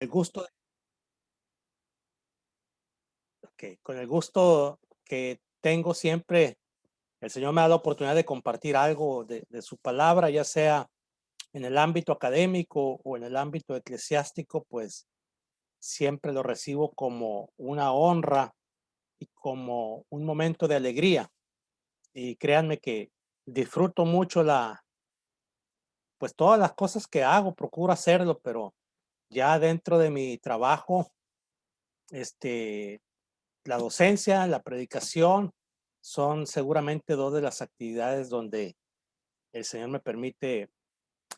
El gusto, con el gusto que tengo siempre, el Señor me ha dado la oportunidad de compartir algo de su palabra, ya sea en el ámbito académico o en el ámbito eclesiástico, pues siempre lo recibo como una honra y como un momento de alegría. Y créanme que disfruto mucho pues todas las cosas que hago, procuro hacerlo, pero ya dentro de mi trabajo, este, la docencia, la predicación, son seguramente 2 de las actividades donde el Señor me permite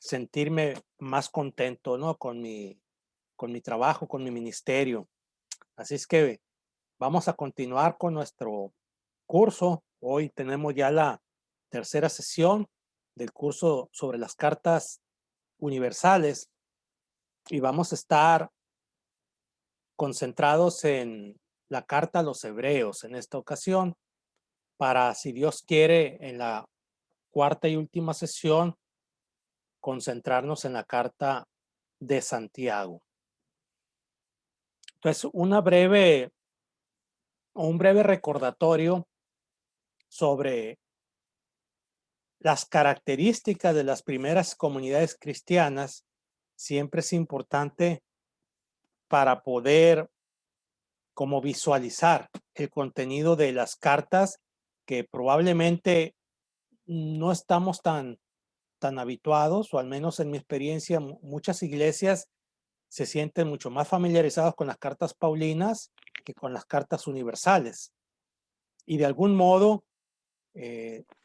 sentirme más contento, ¿no? Con mi trabajo, con mi ministerio. Así es que vamos a continuar con nuestro curso. Hoy tenemos ya la tercera sesión del curso sobre las cartas universales y vamos a estar concentrados en la carta a los hebreos en esta ocasión, para, si Dios quiere, en la cuarta y última sesión, concentrarnos en la carta de Santiago. Entonces, un breve recordatorio sobre las características de las primeras comunidades cristianas. Siempre es importante para poder como visualizar el contenido de las cartas que probablemente no estamos tan habituados, o al menos en mi experiencia, muchas iglesias se sienten mucho más familiarizados con las cartas paulinas que con las cartas universales. Y de algún modo,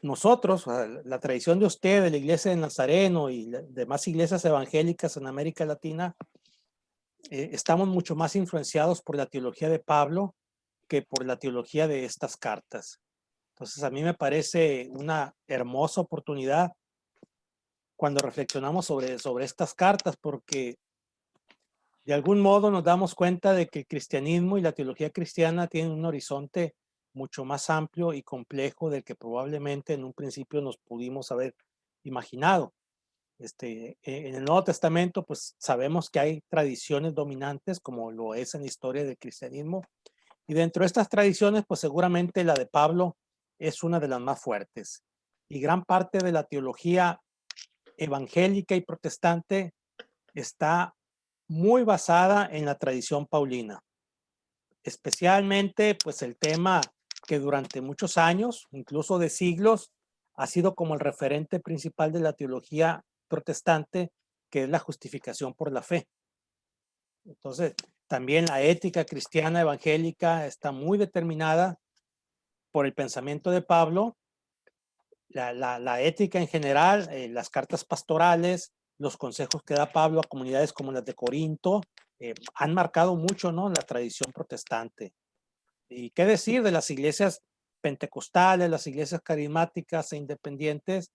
nosotros, la tradición de usted, de la iglesia de Nazareno y demás iglesias evangélicas en América Latina, estamos mucho más influenciados por la teología de Pablo que por la teología de estas cartas. Entonces, a mí me parece una hermosa oportunidad cuando reflexionamos sobre estas cartas, porque de algún modo nos damos cuenta de que el cristianismo y la teología cristiana tienen un horizonte mucho más amplio y complejo del que probablemente en un principio nos pudimos haber imaginado. En el Nuevo Testamento, pues sabemos que hay tradiciones dominantes, como lo es en la historia del cristianismo, y dentro de estas tradiciones, pues seguramente la de Pablo es una de las más fuertes. Y gran parte de la teología evangélica y protestante está muy basada en la tradición paulina, especialmente pues el tema que durante muchos años, incluso de siglos, ha sido como el referente principal de la teología protestante, que es la justificación por la fe. Entonces, también la ética cristiana evangélica está muy determinada por el pensamiento de Pablo, la ética en general, las cartas pastorales, los consejos que da Pablo a comunidades como las de Corinto, han marcado mucho, ¿no?, la tradición protestante. Y qué decir de las iglesias pentecostales, las iglesias carismáticas e independientes.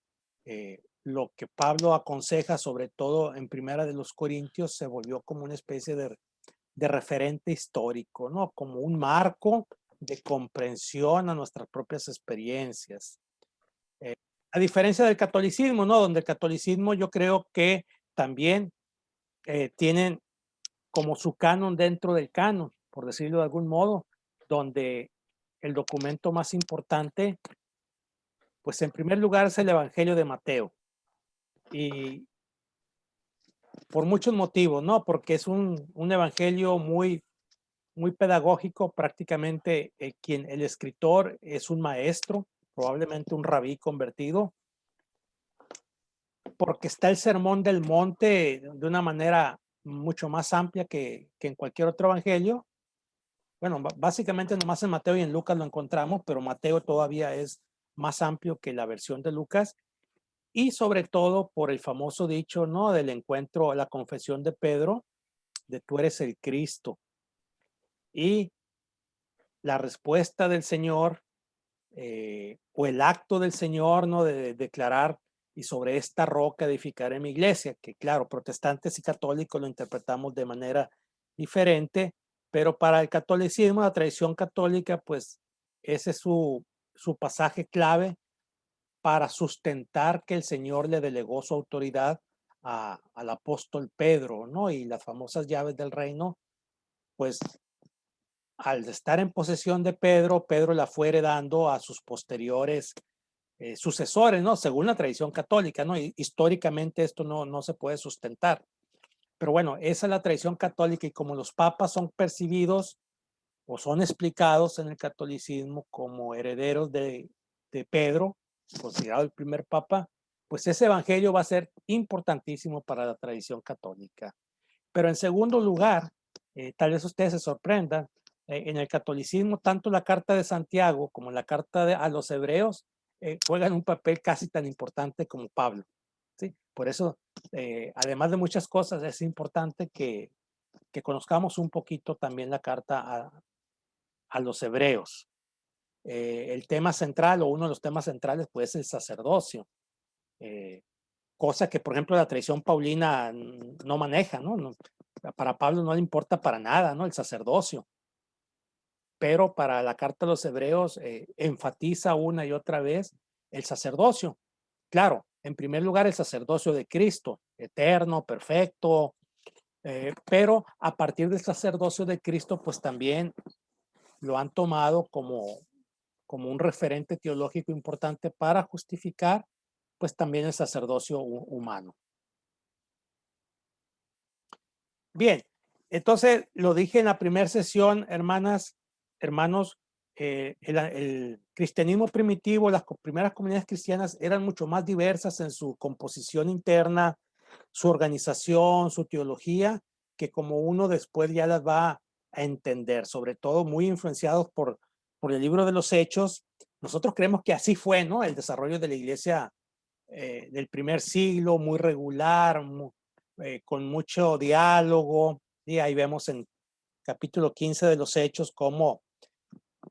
Lo que Pablo aconseja, sobre todo en Primera de los Corintios, se volvió como una especie de referente histórico, ¿no? Como un marco de comprensión a nuestras propias experiencias. A diferencia del catolicismo, ¿no? Donde el catolicismo yo creo que también tienen como su canon dentro del canon, por decirlo de algún modo, donde el documento más importante, pues en primer lugar es el Evangelio de Mateo. Y por muchos motivos, ¿no? Porque es un evangelio muy pedagógico, prácticamente el escritor es un maestro, probablemente un rabí convertido, porque está el sermón del monte de una manera mucho más amplia que en cualquier otro evangelio. Bueno, básicamente nomás en Mateo y en Lucas lo encontramos, pero Mateo todavía es más amplio que la versión de Lucas, y sobre todo por el famoso dicho, ¿no?, del encuentro, la confesión de Pedro, de tú eres el Cristo, y la respuesta del Señor, o el acto del Señor, ¿no?, de declarar: y sobre esta roca edificaré mi iglesia, que claro, protestantes y católicos lo interpretamos de manera diferente, pero para el catolicismo, la tradición católica, pues ese es su pasaje clave para sustentar que el Señor le delegó su autoridad al apóstol Pedro, ¿no? Y las famosas llaves del reino, pues al estar en posesión de Pedro, Pedro la fue heredando a sus posteriores sucesores, ¿no? Según la tradición católica, ¿no? Y históricamente esto no se puede sustentar. Pero bueno, esa es la tradición católica y como los papas son percibidos o son explicados en el catolicismo como herederos de Pedro, considerado el primer papa, pues ese evangelio va a ser importantísimo para la tradición católica. Pero en segundo lugar, tal vez ustedes se sorprendan, en el catolicismo, tanto la carta de Santiago como la carta a los hebreos juegan un papel casi tan importante como Pablo. ¿Sí? Por eso, además de muchas cosas, es importante que conozcamos un poquito también la carta a los hebreos. El tema central o uno de los temas centrales pues es el sacerdocio. Cosa que, por ejemplo, la tradición paulina no maneja, ¿no? Para Pablo no le importa para nada, ¿no? El sacerdocio. Pero para la carta a los hebreos enfatiza una y otra vez el sacerdocio. Claro, en primer lugar el sacerdocio de Cristo, eterno, perfecto, pero a partir del sacerdocio de Cristo, pues también lo han tomado como un referente teológico importante para justificar, pues también el sacerdocio humano. Bien, entonces lo dije en la primera sesión, hermanas, hermanos, el cristianismo primitivo, las primeras comunidades cristianas eran mucho más diversas en su composición interna, su organización, su teología, que como uno después ya las va a entender, sobre todo muy influenciados por el libro de los Hechos. Nosotros creemos que así fue, ¿no? El desarrollo de la iglesia del primer siglo, muy regular, con mucho diálogo. Y ahí vemos en capítulo 15 de los Hechos cómo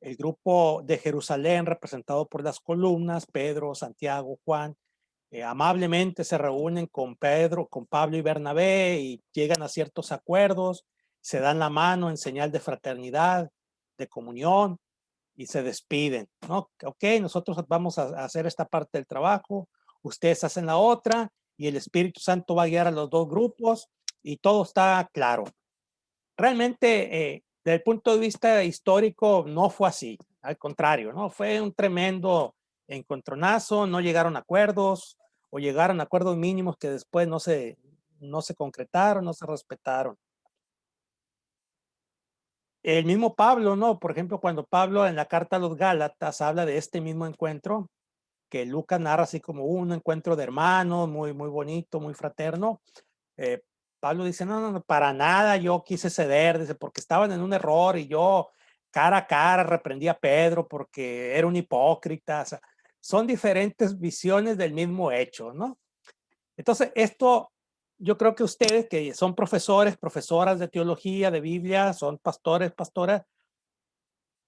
el grupo de Jerusalén, representado por las columnas, Pedro, Santiago, Juan, amablemente se reúnen con Pedro, con Pablo y Bernabé y llegan a ciertos acuerdos, se dan la mano en señal de fraternidad, de comunión y se despiden, ¿no? Ok, nosotros vamos a hacer esta parte del trabajo, ustedes hacen la otra y el Espíritu Santo va a guiar a los dos grupos y todo está claro. Realmente, desde el punto de vista histórico, no fue así, al contrario, ¿no? Fue un tremendo encontronazo, no llegaron a acuerdos o llegaron a acuerdos mínimos que después no se concretaron, no se respetaron. El mismo Pablo, ¿no? Por ejemplo, cuando Pablo en la carta a los Gálatas habla de este mismo encuentro, que Lucas narra así como un encuentro de hermanos, muy, muy bonito, muy fraterno. Eh, Pablo dice, no, para nada yo quise ceder, dice, porque estaban en un error y yo cara a cara reprendí a Pedro porque era un hipócrita. O sea, son diferentes visiones del mismo hecho, ¿no? Entonces, esto, yo creo que ustedes que son profesores, profesoras de teología, de Biblia, son pastores, pastoras,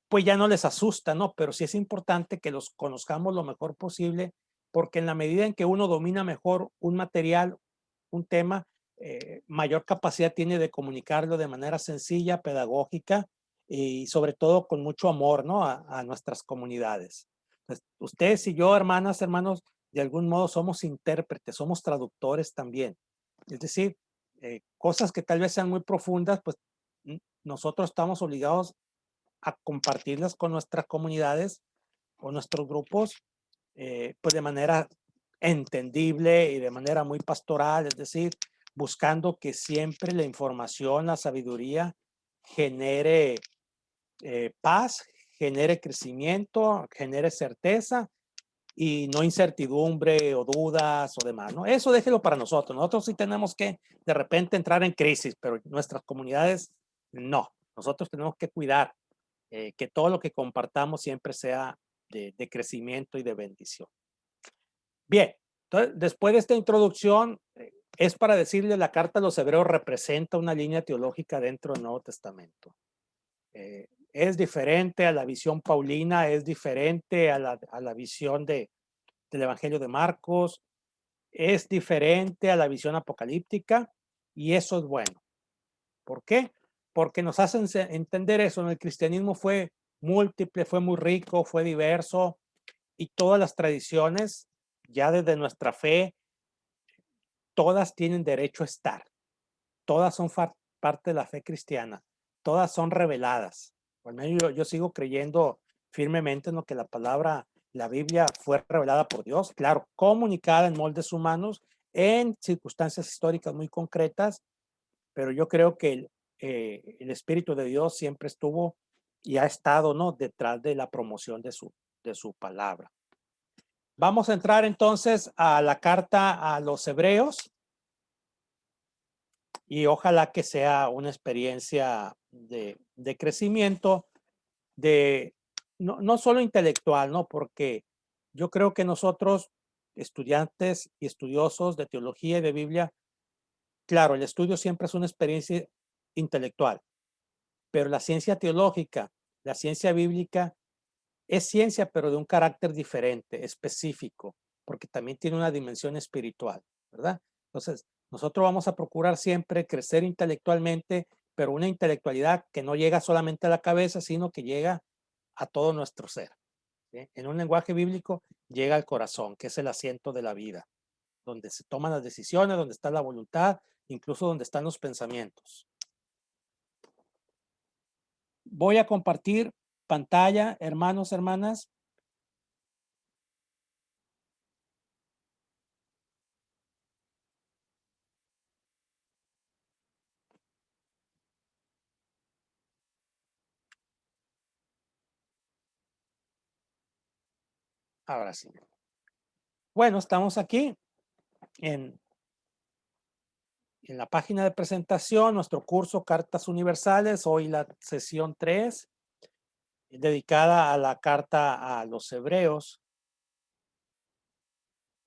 pues ya no les asusta, ¿no? Pero sí es importante que los conozcamos lo mejor posible, porque en la medida en que uno domina mejor un material, un tema, mayor capacidad tiene de comunicarlo de manera sencilla, pedagógica y sobre todo con mucho amor, ¿no? A nuestras comunidades. Pues, ustedes y yo, hermanas, hermanos, de algún modo somos intérpretes, somos traductores también. Es decir, cosas que tal vez sean muy profundas, pues nosotros estamos obligados a compartirlas con nuestras comunidades o nuestros grupos, pues de manera entendible y de manera muy pastoral, es decir, buscando que siempre la información, la sabiduría genere paz, genere crecimiento, genere certeza y no incertidumbre o dudas o demás, ¿no? Eso déjelo para nosotros. Nosotros sí tenemos que de repente entrar en crisis, pero nuestras comunidades no. Nosotros tenemos que cuidar que todo lo que compartamos siempre sea de crecimiento y de bendición. Bien, entonces, después de esta introducción, es para decirle la carta a los hebreos representa una línea teológica dentro del Nuevo Testamento. Es diferente a la visión paulina, es diferente a la visión del Evangelio de Marcos, es diferente a la visión apocalíptica y eso es bueno. ¿Por qué? Porque nos hacen entender eso. El cristianismo fue múltiple, fue muy rico, fue diverso y todas las tradiciones, ya desde nuestra fe, todas tienen derecho a estar, todas son parte de la fe cristiana, todas son reveladas. Al menos yo sigo creyendo firmemente en lo que la Biblia fue revelada por Dios, claro, comunicada en moldes humanos, en circunstancias históricas muy concretas, pero yo creo que el Espíritu de Dios siempre estuvo y ha estado, ¿no?, detrás de la promoción de su palabra. Vamos a entrar entonces a la carta a los Hebreos y ojalá que sea una experiencia de crecimiento, no solo intelectual, ¿no? Porque yo creo que nosotros, estudiantes y estudiosos de teología y de Biblia, claro, el estudio siempre es una experiencia intelectual, pero la ciencia teológica, la ciencia bíblica, es ciencia, pero de un carácter diferente, específico, porque también tiene una dimensión espiritual, ¿verdad? Entonces, nosotros vamos a procurar siempre crecer intelectualmente, pero una intelectualidad que no llega solamente a la cabeza, sino que llega a todo nuestro ser, ¿sí? En un lenguaje bíblico, llega al corazón, que es el asiento de la vida, donde se toman las decisiones, donde está la voluntad, incluso donde están los pensamientos. Voy a compartir pantalla, hermanos, hermanas. Ahora sí. Bueno, estamos aquí en, en la página de presentación, nuestro curso Cartas Universales, hoy la sesión 3, dedicada a la carta a los Hebreos.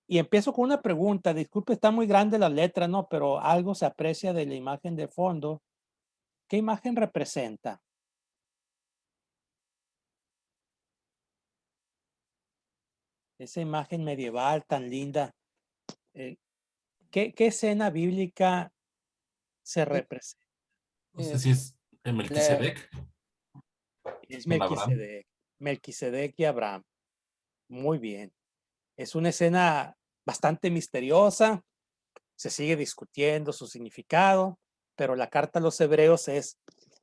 Y empiezo con una pregunta, disculpe, está muy grande la letra, ¿no? Pero algo se aprecia de la imagen de fondo. ¿Qué imagen representa? Esa imagen medieval tan linda. Eh, ¿qué escena bíblica se representa? No sé si es Melquisedec Es con Abraham. Melquisedec, Melquisedec y Abraham. Muy bien. Es una escena bastante misteriosa, se sigue discutiendo su significado, pero la carta a los Hebreos es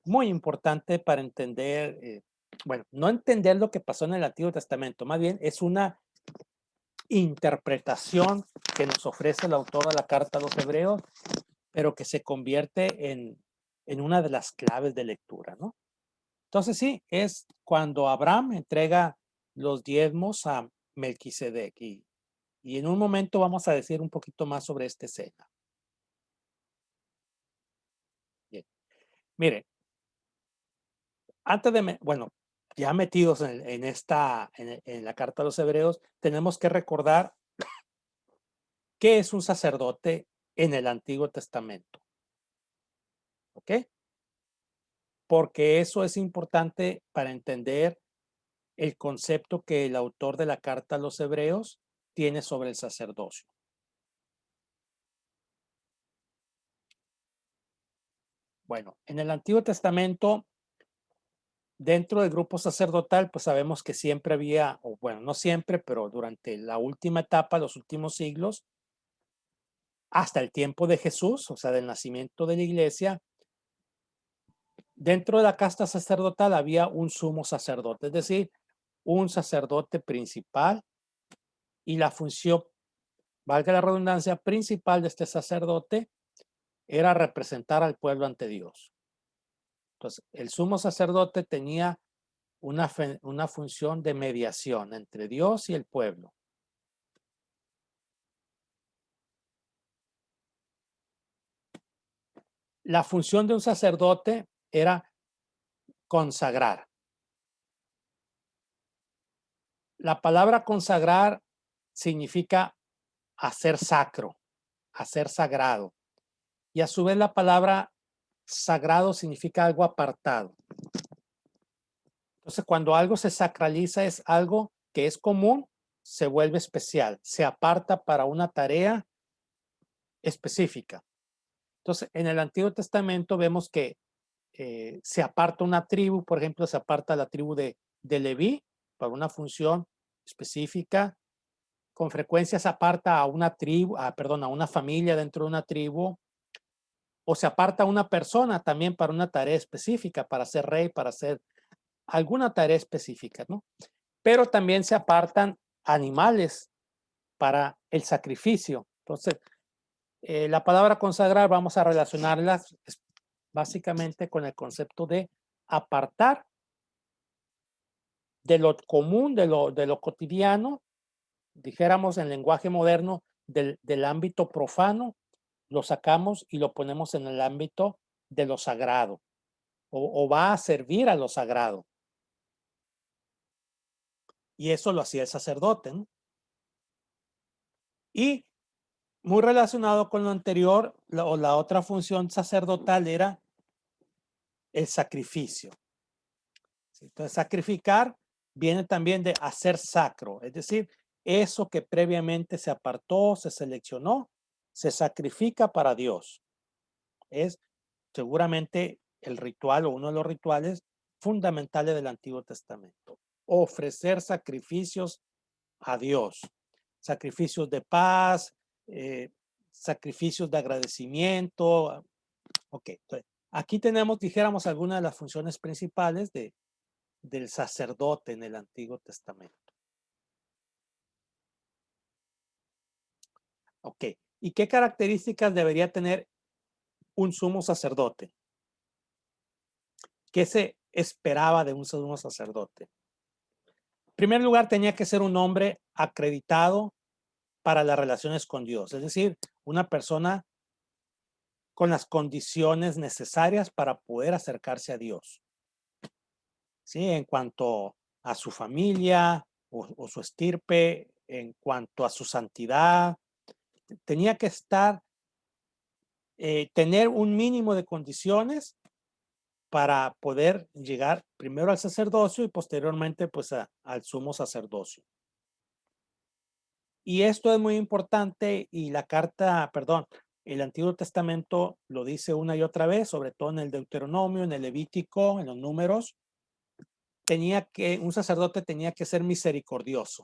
muy importante para entender, bueno, no entender lo que pasó en el Antiguo Testamento, más bien es una interpretación que nos ofrece el autor de la carta a los Hebreos, pero que se convierte en una de las claves de lectura, ¿no? Entonces sí, es cuando Abraham entrega los diezmos a Melquisedec y en un momento vamos a decir un poquito más sobre esta escena. Bien. Mire, antes de, bueno, ya metidos en la carta a los Hebreos, tenemos que recordar qué es un sacerdote en el Antiguo Testamento. ¿Ok? Porque eso es importante para entender el concepto que el autor de la carta a los Hebreos tiene sobre el sacerdocio. Bueno, en el Antiguo Testamento, dentro del grupo sacerdotal, pues sabemos que siempre había, o bueno, no siempre, pero durante la última etapa, los últimos siglos, hasta el tiempo de Jesús, o sea, del nacimiento de la iglesia, dentro de la casta sacerdotal había un sumo sacerdote, es decir, un sacerdote principal y la función, valga la redundancia, principal de este sacerdote era representar al pueblo ante Dios. Entonces, el sumo sacerdote tenía una función de mediación entre Dios y el pueblo. La función de un sacerdote era consagrar. La palabra consagrar significa hacer sacro, hacer sagrado. Y a su vez la palabra sagrado significa algo apartado. Entonces, cuando algo se sacraliza es algo que es común, se vuelve especial, se aparta para una tarea específica. Entonces, en el Antiguo Testamento vemos que se aparta una tribu, por ejemplo, se aparta la tribu de Leví para una función específica con frecuencia se aparta a una tribu, perdón, a una familia dentro de una tribu, o se aparta a una persona también para una tarea específica, para ser rey, para hacer alguna tarea específica, ¿no? Pero también se apartan animales para el sacrificio. Entonces, la palabra consagrar vamos a relacionarlas básicamente con el concepto de apartar de lo común, de lo cotidiano, dijéramos en lenguaje moderno, del ámbito profano, lo sacamos y lo ponemos en el ámbito de lo sagrado, o va a servir a lo sagrado. Y eso lo hacía el sacerdote, ¿no? Y muy relacionado con lo anterior, la otra función sacerdotal era el sacrificio. Entonces, sacrificar viene también de hacer sacro, es decir, eso que previamente se apartó, se seleccionó, se sacrifica para Dios. Es seguramente el ritual o uno de los rituales fundamentales del Antiguo Testamento. Ofrecer sacrificios a Dios, sacrificios de paz, sacrificios de agradecimiento. Ok, entonces, aquí tenemos, dijéramos, algunas de las funciones principales del sacerdote en el Antiguo Testamento. Ok, ¿y qué características debería tener un sumo sacerdote? ¿Qué se esperaba de un sumo sacerdote? En primer lugar, tenía que ser un hombre acreditado para las relaciones con Dios, es decir, una persona con las condiciones necesarias para poder acercarse a Dios. ¿Sí? En cuanto a su familia o su estirpe, en cuanto a su santidad, tenía que tener un mínimo de condiciones para poder llegar primero al sacerdocio y posteriormente pues al sumo sacerdocio. Y esto es muy importante y el Antiguo Testamento lo dice una y otra vez, sobre todo en el Deuteronomio, en el Levítico, en los Números. Un sacerdote tenía que ser misericordioso,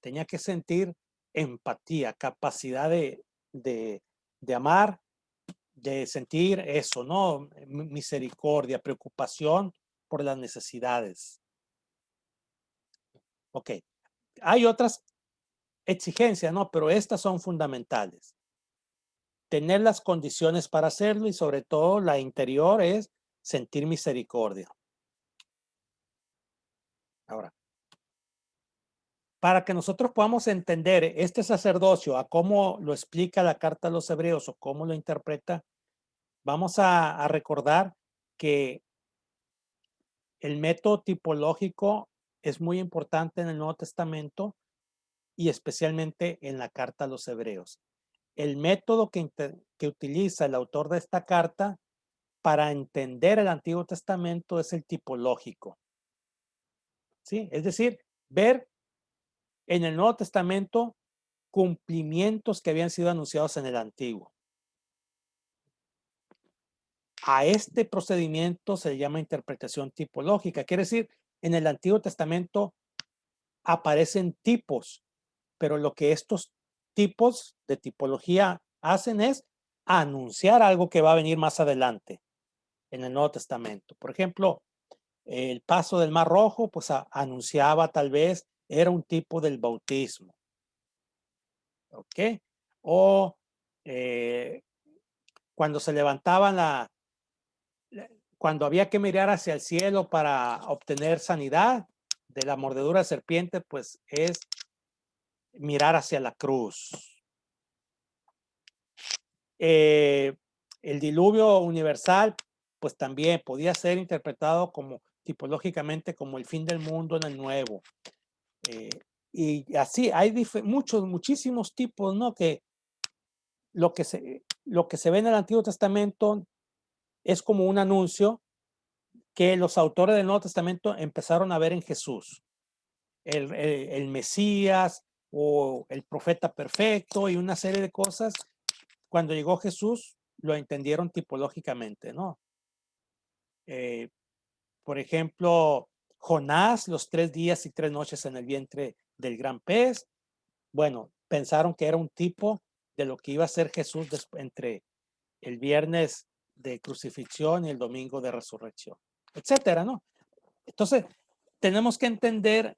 tenía que sentir empatía, capacidad de amar, de sentir eso, ¿no? Misericordia, preocupación por las necesidades. Ok, hay otras exigencias, ¿no? Pero estas son fundamentales. Tener las condiciones para hacerlo y sobre todo la interior es sentir misericordia. Ahora, para que nosotros podamos entender este sacerdocio, a cómo lo explica la carta a los hebreos o cómo lo interpreta, vamos a recordar que el método tipológico es muy importante en el Nuevo Testamento y especialmente en la carta a los hebreos. El método que utiliza el autor de esta carta para entender el Antiguo Testamento es el tipológico. ¿Sí? Es decir, ver en el Nuevo Testamento cumplimientos que habían sido anunciados en el Antiguo. A este procedimiento se le llama interpretación tipológica. Quiere decir, en el Antiguo Testamento aparecen tipos, pero lo que estos tipos de tipología hacen es anunciar algo que va a venir más adelante en el Nuevo Testamento. Por ejemplo, el paso del Mar Rojo, pues anunciaba tal vez, era un tipo del bautismo. ¿Ok? O cuando se levantaban cuando había que mirar hacia el cielo para obtener sanidad de la mordedura de serpiente, pues es mirar hacia la cruz. El diluvio universal, pues también podía ser interpretado como tipológicamente como el fin del mundo en el nuevo. Y así hay muchísimos tipos, ¿no? Que lo que se ve en el Antiguo Testamento es como un anuncio que los autores del Nuevo Testamento empezaron a ver en Jesús, el Mesías o el profeta perfecto y una serie de cosas. Cuando llegó Jesús, lo entendieron tipológicamente, ¿no? Por ejemplo, Jonás, los 3 días y 3 noches en el vientre del gran pez, Bueno, pensaron que era un tipo de lo que iba a ser Jesús entre el viernes de crucifixión y el domingo de resurrección, etcétera, ¿no? Entonces, tenemos que entender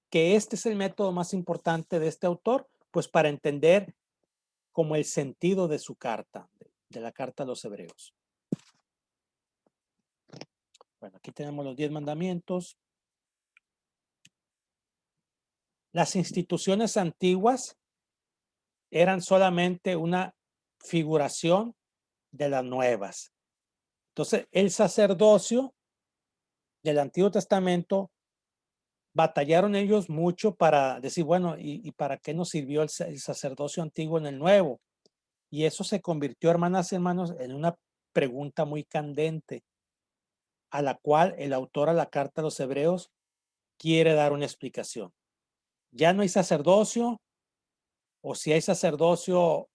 que este es el método más importante de este autor, pues para entender como el sentido de su carta, de la carta a los hebreos. Bueno, aquí tenemos los 10 mandamientos. Las instituciones antiguas eran solamente una figuración de las nuevas. Entonces, el sacerdocio del Antiguo Testamento batallaron ellos mucho para decir, bueno, ¿y para qué nos sirvió el sacerdocio antiguo en el Nuevo? Y eso se convirtió, hermanas y hermanos, en una pregunta muy candente, a la cual el autor a la carta a los hebreos quiere dar una explicación. Ya no hay sacerdocio, o si hay sacerdocio,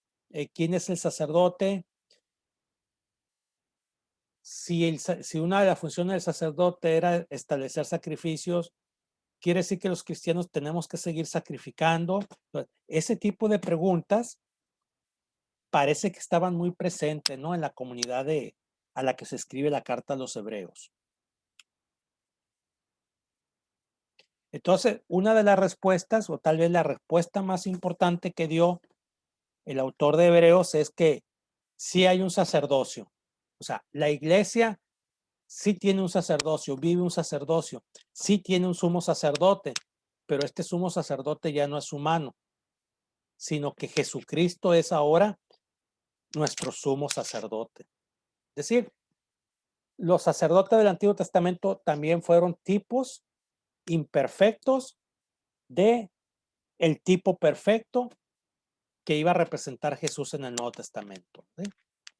¿quién es el sacerdote? Si una de las funciones del sacerdote era establecer sacrificios, quiere decir que los cristianos tenemos que seguir sacrificando. Ese tipo de preguntas parece que estaban muy presentes, ¿no? En la comunidad a la que se escribe la carta a los hebreos. Entonces, una de las respuestas, o tal vez la respuesta más importante que dio el autor de Hebreos, es que sí hay un sacerdocio. O sea, la iglesia sí tiene un sacerdocio, vive un sacerdocio, sí tiene un sumo sacerdote, pero este sumo sacerdote ya no es humano, sino que Jesucristo es ahora nuestro sumo sacerdote. Es decir, los sacerdotes del Antiguo Testamento también fueron tipos imperfectos de el tipo perfecto que iba a representar Jesús en el Nuevo Testamento, ¿sí?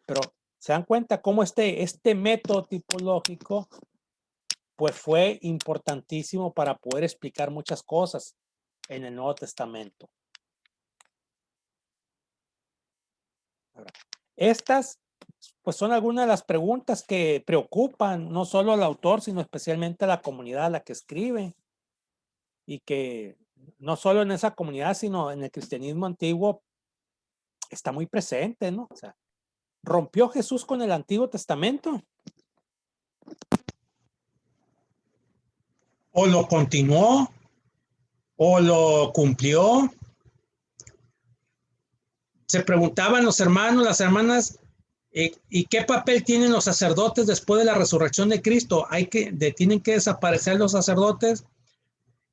Pero se dan cuenta cómo este método tipológico pues fue importantísimo para poder explicar muchas cosas en el Nuevo Testamento. Ahora, estas pues son algunas de las preguntas que preocupan no solo al autor, sino especialmente a la comunidad a la que escribe, y que no solo en esa comunidad, sino en el cristianismo antiguo está muy presente, ¿no? O sea, ¿rompió Jesús con el Antiguo Testamento? ¿O lo continuó? ¿O lo cumplió? Se preguntaban los hermanos, las hermanas, ¿y qué papel tienen los sacerdotes después de la resurrección de Cristo? ¿Tienen que desaparecer los sacerdotes?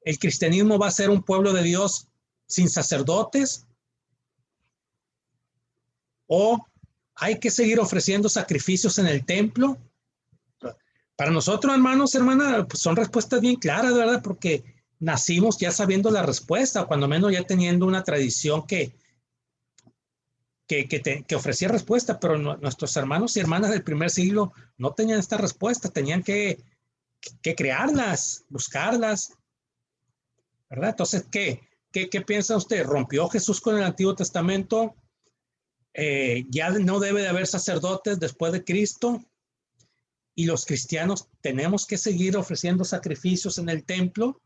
¿El cristianismo va a ser un pueblo de Dios sin sacerdotes? ¿O hay que seguir ofreciendo sacrificios en el templo? Para nosotros, hermanos, hermanas, pues son respuestas bien claras, ¿verdad? Porque nacimos ya sabiendo la respuesta, cuando menos ya teniendo una tradición que ofrecía respuesta, pero nuestros hermanos y hermanas del primer siglo no tenían esta respuesta, tenían que crearlas, buscarlas, ¿verdad? Entonces, ¿qué piensa usted? ¿Rompió Jesús con el Antiguo Testamento? ¿Ya no debe de haber sacerdotes después de Cristo? Y los cristianos tenemos que seguir ofreciendo sacrificios en el templo.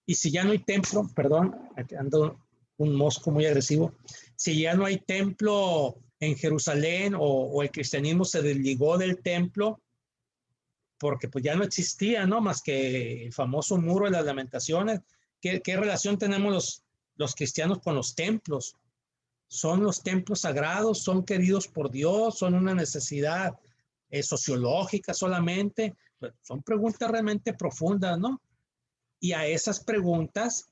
Y si ya no hay templo, perdón, ando un mosco muy agresivo, si ya no hay templo en Jerusalén o el cristianismo se desligó del templo, porque pues ya no existía, ¿no? Más que el famoso muro de las lamentaciones. ¿Qué relación tenemos los cristianos con los templos? ¿Son los templos sagrados? ¿Son queridos por Dios? ¿Son una necesidad sociológica solamente? Pues son preguntas realmente profundas, ¿no? Y a esas preguntas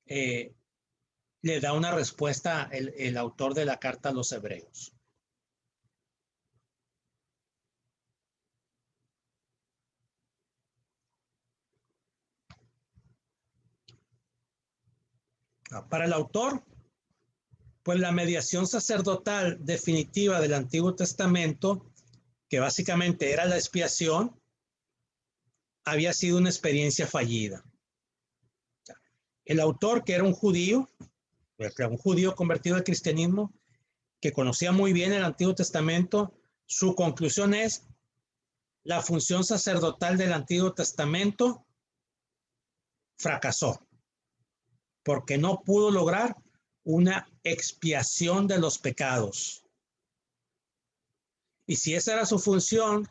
le da una respuesta el autor de la carta a los hebreos. Para el autor, pues la mediación sacerdotal definitiva del Antiguo Testamento, que básicamente era la expiación, había sido una experiencia fallida. El autor, que era un judío convertido al cristianismo, que conocía muy bien el Antiguo Testamento, su conclusión es: la función sacerdotal del Antiguo Testamento fracasó. porque no pudo lograr una expiación de los pecados. Y si esa era su función,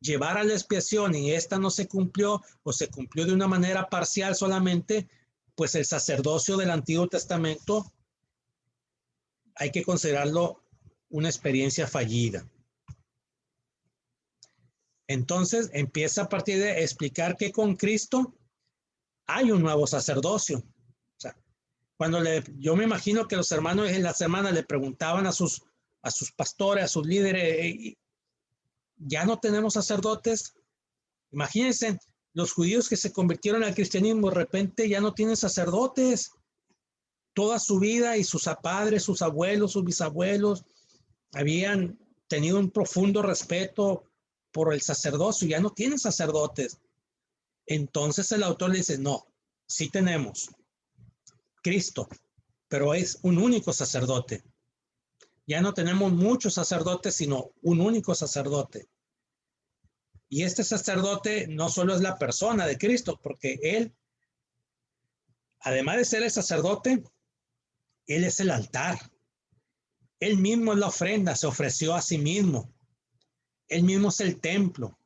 llevar a la expiación, y esta no se cumplió o se cumplió de una manera parcial solamente, pues el sacerdocio del Antiguo Testamento hay que considerarlo una experiencia fallida. Entonces empieza a partir de explicar que con Cristo hay un nuevo sacerdocio. O sea, yo me imagino que los hermanos y las hermanas le preguntaban a sus pastores, a sus líderes, ya no tenemos sacerdotes. Imagínense, los judíos que se convirtieron al cristianismo de repente ya no tienen sacerdotes. Toda su vida y sus padres, sus abuelos, sus bisabuelos habían tenido un profundo respeto por el sacerdocio, ya no tienen sacerdotes. Entonces el autor le dice, no, sí tenemos Cristo, pero es un único sacerdote. Ya no tenemos muchos sacerdotes, sino un único sacerdote. Y este sacerdote no solo es la persona de Cristo, porque él, además de ser el sacerdote, él es el altar. Él mismo es la ofrenda, se ofreció a sí mismo. Él mismo es el templo,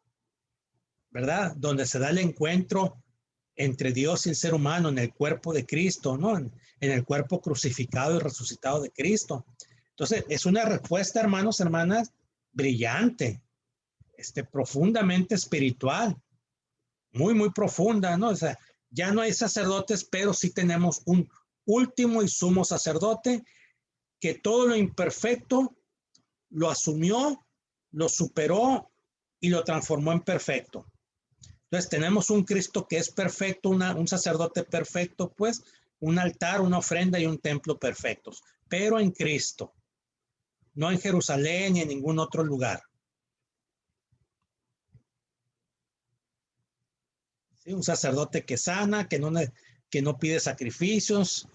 ¿verdad? Donde se da el encuentro entre Dios y el ser humano en el cuerpo de Cristo, ¿no? En el cuerpo crucificado y resucitado de Cristo. Entonces, es una respuesta, hermanos, hermanas, brillante, profundamente espiritual, muy, muy profunda, ¿no? O sea, ya no hay sacerdotes, pero sí tenemos un último y sumo sacerdote que todo lo imperfecto lo asumió, lo superó y lo transformó en perfecto. Entonces tenemos un Cristo que es perfecto, un sacerdote perfecto, pues un altar, una ofrenda y un templo perfectos, pero en Cristo, no en Jerusalén ni en ningún otro lugar. ¿Sí? Un sacerdote que sana, que no pide sacrificios,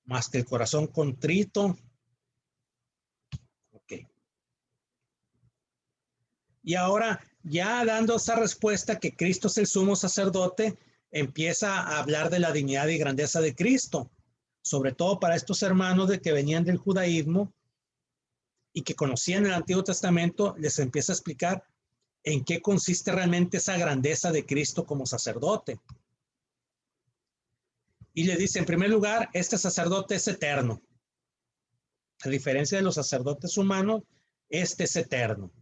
más que el corazón contrito. Ok. Y ahora, ya dando esa respuesta que Cristo es el sumo sacerdote, empieza a hablar de la dignidad y grandeza de Cristo, sobre todo para estos hermanos de que venían del judaísmo y que conocían el Antiguo Testamento, les empieza a explicar en qué consiste realmente esa grandeza de Cristo como sacerdote. Y le dice, en primer lugar, este sacerdote es eterno. A diferencia de los sacerdotes humanos, este es eterno.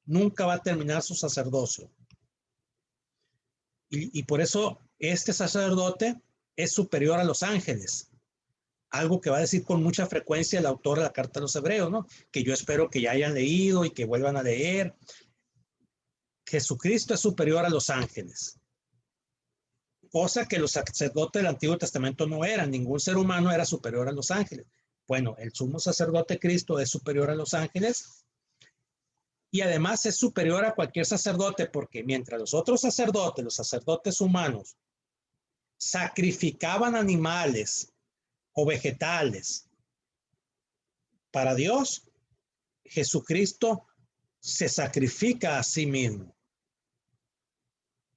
Nunca va a terminar su sacerdocio. Y por eso este sacerdote es superior a los ángeles. Algo que va a decir con mucha frecuencia el autor de la carta a los hebreos, ¿no? Que yo espero que ya hayan leído y que vuelvan a leer. Jesucristo es superior a los ángeles. Cosa que los sacerdotes del Antiguo Testamento no eran. Ningún ser humano era superior a los ángeles. Bueno, el sumo sacerdote Cristo es superior a los ángeles y además es superior a cualquier sacerdote, porque mientras los otros sacerdotes, los sacerdotes humanos, sacrificaban animales o vegetales para Dios, Jesucristo se sacrifica a sí mismo.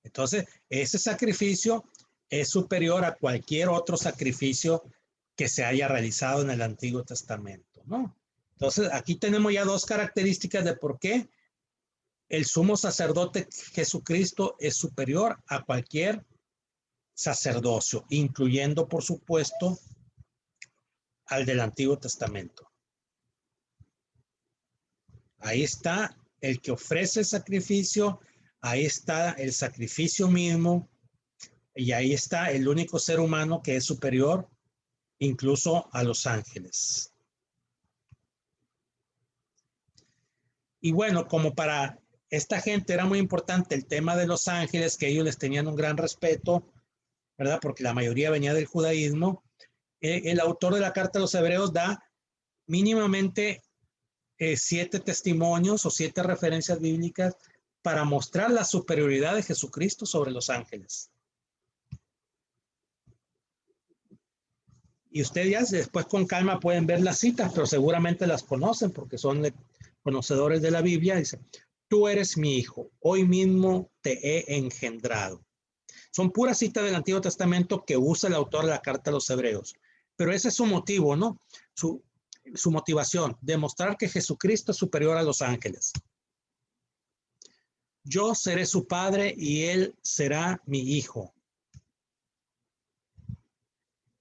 Entonces, ese sacrificio es superior a cualquier otro sacrificio que se haya realizado en el Antiguo Testamento, ¿no? Entonces, aquí tenemos ya dos características de por qué el sumo sacerdote Jesucristo es superior a cualquier sacerdocio, incluyendo, por supuesto, al del Antiguo Testamento. Ahí está el que ofrece el sacrificio, ahí está el sacrificio mismo, y ahí está el único ser humano que es superior incluso a los ángeles. Y bueno, como para esta gente era muy importante el tema de los ángeles, que ellos les tenían un gran respeto, ¿verdad? Porque la mayoría venía del judaísmo. El autor de la carta a los hebreos da mínimamente 7 testimonios o 7 referencias bíblicas para mostrar la superioridad de Jesucristo sobre los ángeles. Y ustedes ya después con calma pueden ver las citas, pero seguramente las conocen porque son conocedores de la Biblia. Dice, tú eres mi hijo, hoy mismo te he engendrado. Son puras citas del Antiguo Testamento que usa el autor de la carta a los hebreos. Pero ese es su motivo, ¿no? Su motivación, demostrar que Jesucristo es superior a los ángeles. Yo seré su padre y él será mi hijo.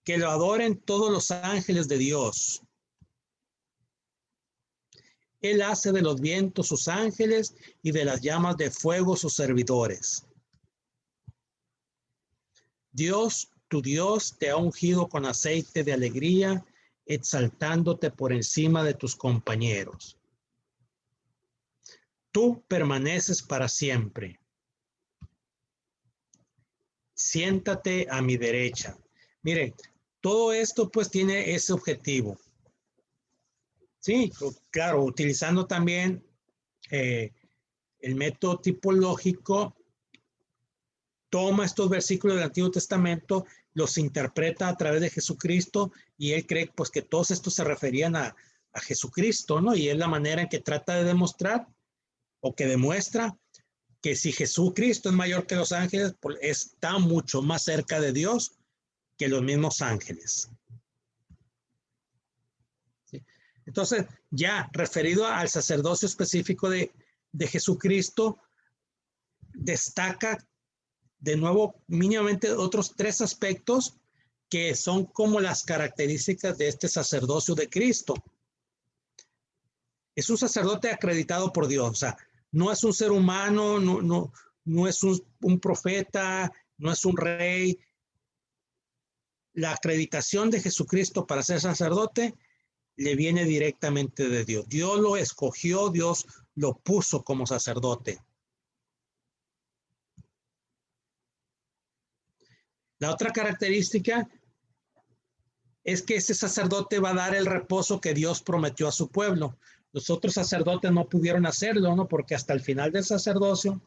Que lo adoren todos los ángeles de Dios. Él hace de los vientos sus ángeles y de las llamas de fuego sus servidores. Dios, tu Dios, te ha ungido con aceite de alegría, exaltándote por encima de tus compañeros. Tú permaneces para siempre. Siéntate a mi derecha. Miren, todo esto pues tiene ese objetivo. Sí, claro, utilizando también el método tipológico, toma estos versículos del Antiguo Testamento, los interpreta a través de Jesucristo y él cree pues que todos estos se referían a Jesucristo, ¿no? Y es la manera en que trata de demostrar o que demuestra que si Jesucristo es mayor que los ángeles, pues está mucho más cerca de Dios que los mismos ángeles. ¿Sí? Entonces, ya referido al sacerdocio específico de Jesucristo, destaca de nuevo mínimamente otros 3 aspectos que son como las características de este sacerdocio de Cristo. Es un sacerdote acreditado por Dios, o sea, no es un ser humano, no es un profeta, no es un rey. La acreditación de Jesucristo para ser sacerdote le viene directamente de Dios. Dios lo escogió, Dios lo puso como sacerdote. La otra característica es que ese sacerdote va a dar el reposo que Dios prometió a su pueblo. Los otros sacerdotes no pudieron hacerlo, ¿no? Porque hasta el final del sacerdocio,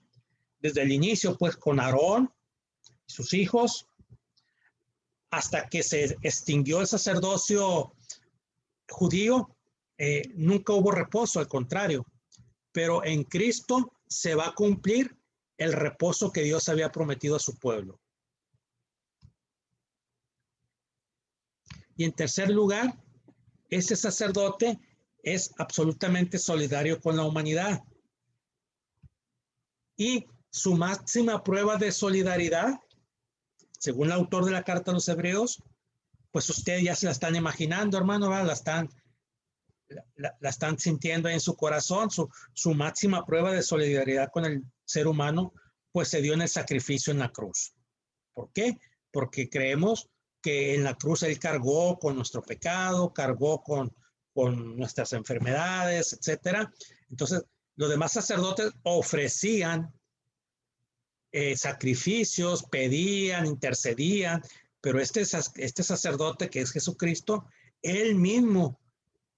desde el inicio, pues con Aarón y sus hijos, hasta que se extinguió el sacerdocio judío, nunca hubo reposo, al contrario. Pero en Cristo se va a cumplir el reposo que Dios había prometido a su pueblo. Y en tercer lugar, ese sacerdote es absolutamente solidario con la humanidad. Y su máxima prueba de solidaridad, según el autor de la carta a los Hebreos, pues ustedes ya se la están imaginando, hermano, ¿verdad? La están sintiendo en su corazón. Su máxima prueba de solidaridad con el ser humano, pues se dio en el sacrificio en la cruz. ¿Por qué? Porque creemos que en la cruz él cargó con nuestro pecado, cargó con nuestras enfermedades, etcétera. Entonces, los demás sacerdotes ofrecían sacrificios, pedían, intercedían, pero este sacerdote que es Jesucristo, él mismo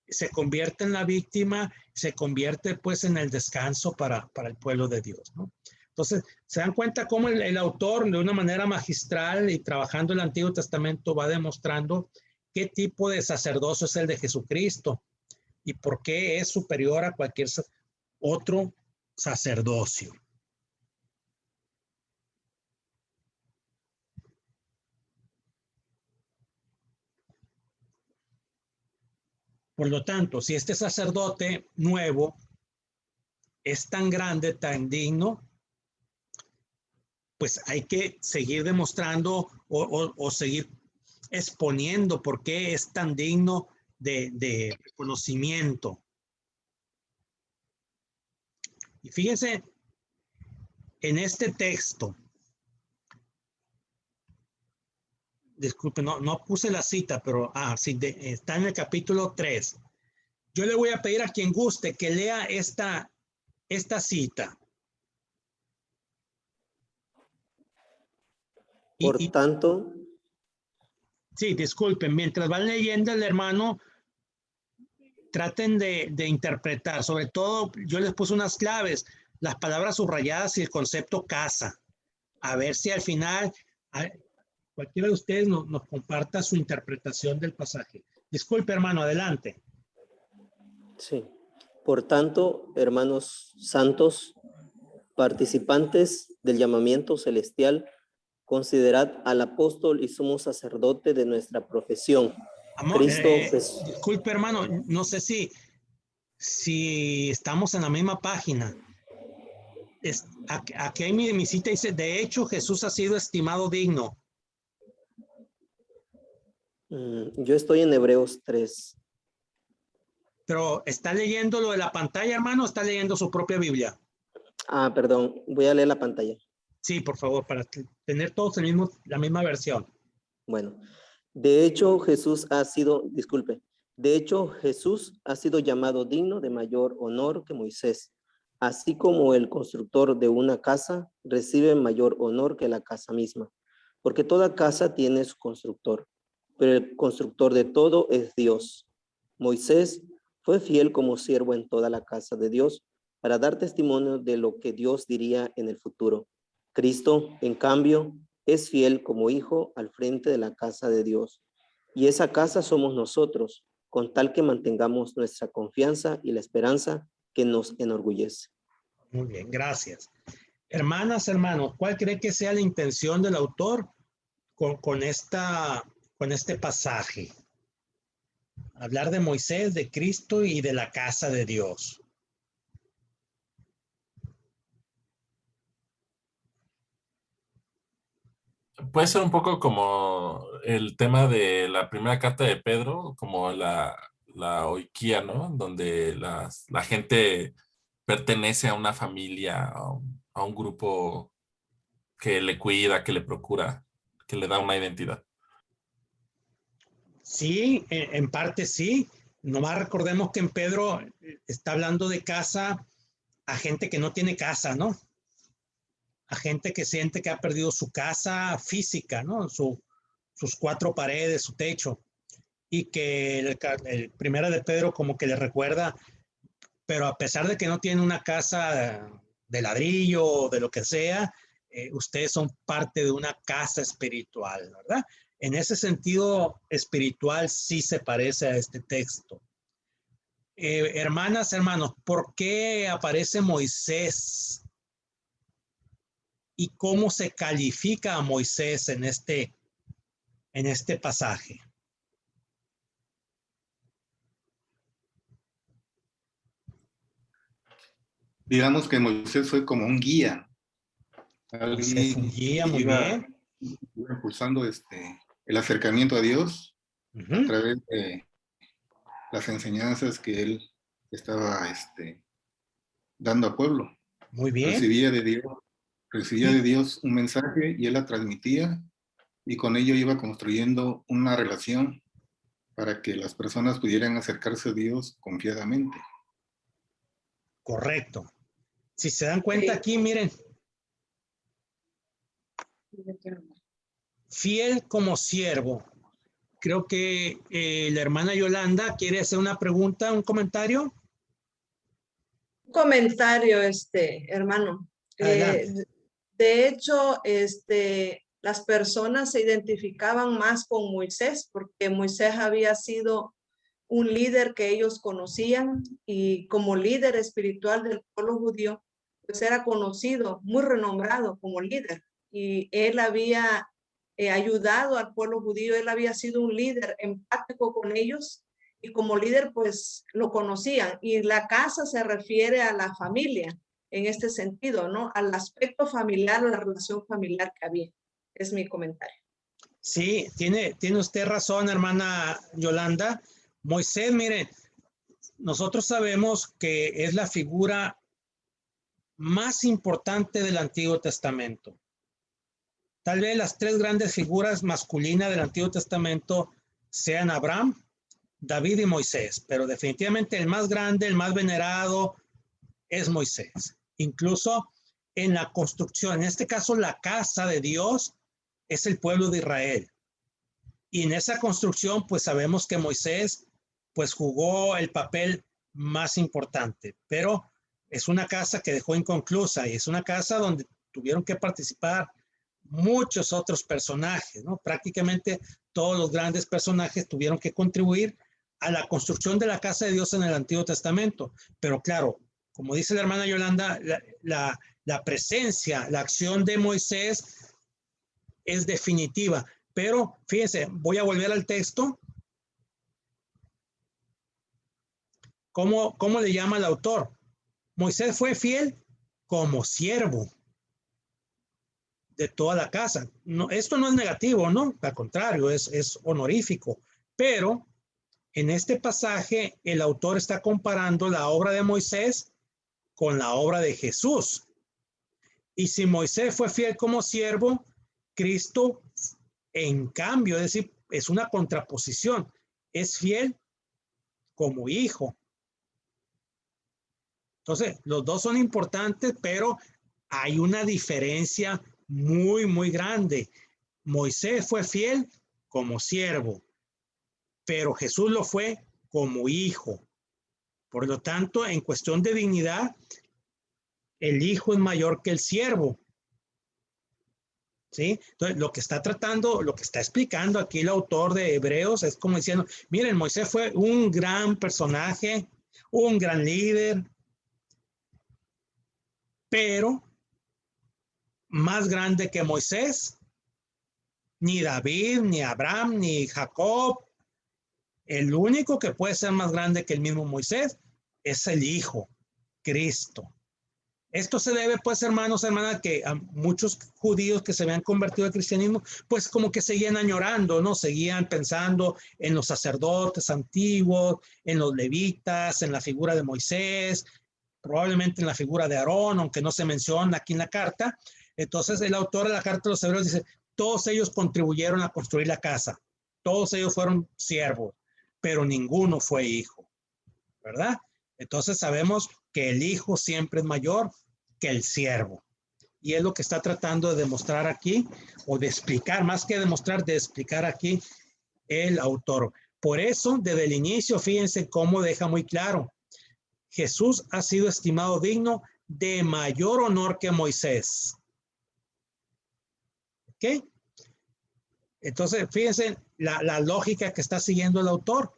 se convierte en la víctima, se convierte pues en el descanso para el pueblo de Dios, ¿no? Entonces, se dan cuenta cómo el autor de una manera magistral y trabajando el Antiguo Testamento va demostrando qué tipo de sacerdocio es el de Jesucristo y por qué es superior a cualquier otro sacerdocio. Por lo tanto, si este sacerdote nuevo es tan grande, tan digno, pues hay que seguir demostrando o seguir exponiendo por qué es tan digno de reconocimiento. Y fíjense, en este texto, disculpe, no puse la cita, pero sí, está en el capítulo 3. Yo le voy a pedir a quien guste que lea esta cita. Por tanto, sí, disculpen, mientras van leyendo el hermano, traten de interpretar, sobre todo yo les puse unas claves, las palabras subrayadas y el concepto casa, a ver si al final cualquiera de ustedes nos comparta su interpretación del pasaje. Disculpe, hermano, adelante. sí. Por tanto, hermanos santos, participantes del llamamiento celestial, considerad al apóstol y sumo sacerdote de nuestra profesión, Cristo, disculpe, hermano, no sé si estamos en la misma página. Aquí hay mi cita, dice, de hecho, Jesús ha sido estimado digno. Yo estoy en Hebreos 3. Pero, ¿está leyendo lo de la pantalla, hermano, o está leyendo su propia Biblia? Ah, perdón, voy a leer la pantalla. Sí, por favor, para tener todos la misma versión. Bueno, de hecho Jesús ha sido llamado digno de mayor honor que Moisés, así como el constructor de una casa recibe mayor honor que la casa misma, porque toda casa tiene su constructor, pero el constructor de todo es Dios. Moisés fue fiel como siervo en toda la casa de Dios para dar testimonio de lo que Dios diría en el futuro. Cristo, en cambio, es fiel como hijo al frente de la casa de Dios. Y esa casa somos nosotros, con tal que mantengamos nuestra confianza y la esperanza que nos enorgullece. Muy bien, gracias. Hermanas, hermanos, ¿cuál cree que sea la intención del autor con este pasaje? Hablar de Moisés, de Cristo y de la casa de Dios. Puede ser un poco como el tema de la primera carta de Pedro, como la oikia, ¿no? Donde la gente pertenece a una familia, a un grupo que le cuida, que le procura, que le da una identidad. Sí, en parte sí. Nomás recordemos que en Pedro está hablando de casa a gente que no tiene casa, ¿no? A gente que siente que ha perdido su casa física, ¿no? Sus cuatro paredes, su techo. Y que el primero de Pedro como que le recuerda, pero a pesar de que no tienen una casa de ladrillo o de lo que sea, ustedes son parte de una casa espiritual, ¿verdad? En ese sentido espiritual sí se parece a este texto. Hermanas, hermanos, ¿por qué aparece Moisés? ¿Y cómo se califica a Moisés en este pasaje? Digamos que Moisés fue como un guía. Moisés un guía, muy bien. Iba impulsando el acercamiento a Dios a través de las enseñanzas que él estaba dando al pueblo. Muy bien. Recibía de Dios un mensaje y él la transmitía, y con ello iba construyendo una relación para que las personas pudieran acercarse a Dios confiadamente. Correcto. Si se dan cuenta aquí, miren. Fiel como siervo. Creo que la hermana Yolanda quiere hacer una pregunta, un comentario. Un comentario, hermano. De hecho, las personas se identificaban más con Moisés porque Moisés había sido un líder que ellos conocían, y como líder espiritual del pueblo judío, pues era conocido, muy renombrado como líder, y él había ayudado al pueblo judío. Él había sido un líder empático con ellos, y como líder pues lo conocían. Y la casa se refiere a la familia en este sentido, ¿no? Al aspecto familiar, a la relación familiar que había. Es mi comentario. Sí, tiene usted razón, hermana Yolanda. Moisés, mire, nosotros sabemos que es la figura más importante del Antiguo Testamento. Tal vez las tres grandes figuras masculinas del Antiguo Testamento sean Abraham, David y Moisés, pero definitivamente el más grande, el más venerado es Moisés. Incluso en la construcción, en este caso la casa de Dios es el pueblo de Israel. Y en esa construcción pues sabemos que Moisés pues jugó el papel más importante, pero es una casa que dejó inconclusa, y es una casa donde tuvieron que participar muchos otros personajes, ¿no? Prácticamente todos los grandes personajes tuvieron que contribuir a la construcción de la casa de Dios en el Antiguo Testamento. Pero claro, como dice la hermana Yolanda, la presencia, la acción de Moisés es definitiva. Pero fíjense, voy a volver al texto. ¿Cómo le llama el autor? Moisés fue fiel como siervo de toda la casa. No, esto no es negativo, ¿no? Al contrario, es honorífico. Pero en este pasaje el autor está comparando la obra de Moisés con la obra de Jesús. Y si Moisés fue fiel como siervo, Cristo, en cambio, es decir, es una contraposición, es fiel como hijo. Entonces, los dos son importantes, pero hay una diferencia muy, muy grande. Moisés fue fiel como siervo, pero Jesús lo fue como hijo. Por lo tanto, en cuestión de dignidad, el hijo es mayor que el siervo. ¿Sí? Entonces, lo que está explicando aquí el autor de Hebreos es como diciendo, miren, Moisés fue un gran personaje, un gran líder, pero más grande que Moisés, ni David, ni Abraham, ni Jacob. El único que puede ser más grande que el mismo Moisés es el Hijo, Cristo. Esto se debe, pues, hermanos, hermanas, que a muchos judíos que se habían convertido al cristianismo, pues como que seguían añorando, ¿no? Seguían pensando en los sacerdotes antiguos, en los levitas, en la figura de Moisés, probablemente en la figura de Aarón, aunque no se menciona aquí en la carta. Entonces, el autor de la carta de los Hebreos dice, todos ellos contribuyeron a construir la casa, todos ellos fueron siervos, pero ninguno fue hijo, ¿verdad? Entonces sabemos que el hijo siempre es mayor que el siervo. Y es lo que está tratando de demostrar aquí, o de explicar, más que demostrar, de explicar aquí el autor. Por eso, desde el inicio, fíjense cómo deja muy claro, Jesús ha sido estimado digno de mayor honor que Moisés. ¿Ok? Entonces, fíjense la lógica que está siguiendo el autor.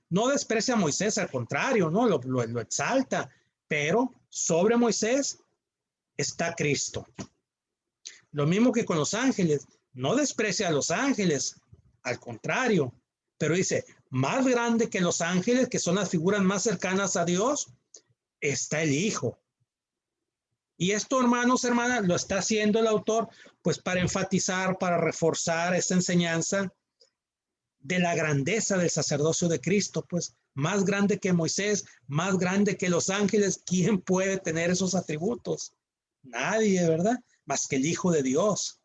No desprecia a Moisés, al contrario, ¿no? Lo exalta, pero sobre Moisés está Cristo. Lo mismo que con los ángeles, no desprecia a los ángeles, al contrario, pero dice, más grande que los ángeles, que son las figuras más cercanas a Dios, está el Hijo. Y esto, hermanos, hermanas, lo está haciendo el autor, pues para enfatizar, para reforzar esa enseñanza de la grandeza del sacerdocio de Cristo, pues más grande que Moisés, más grande que los ángeles. ¿Quién puede tener esos atributos? Nadie, ¿verdad? Más que el Hijo de Dios,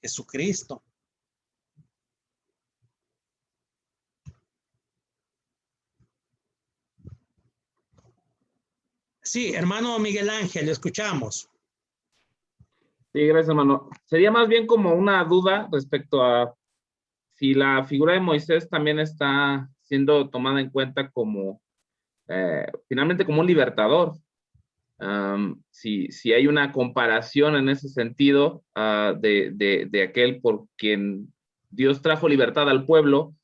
Jesucristo. Sí, hermano Miguel Ángel, le escuchamos. Sí, gracias, hermano. Sería más bien como una duda respecto a si la figura de Moisés también está siendo tomada en cuenta como, finalmente, como un libertador. Si hay una comparación en ese sentido de aquel por quien Dios trajo libertad al pueblo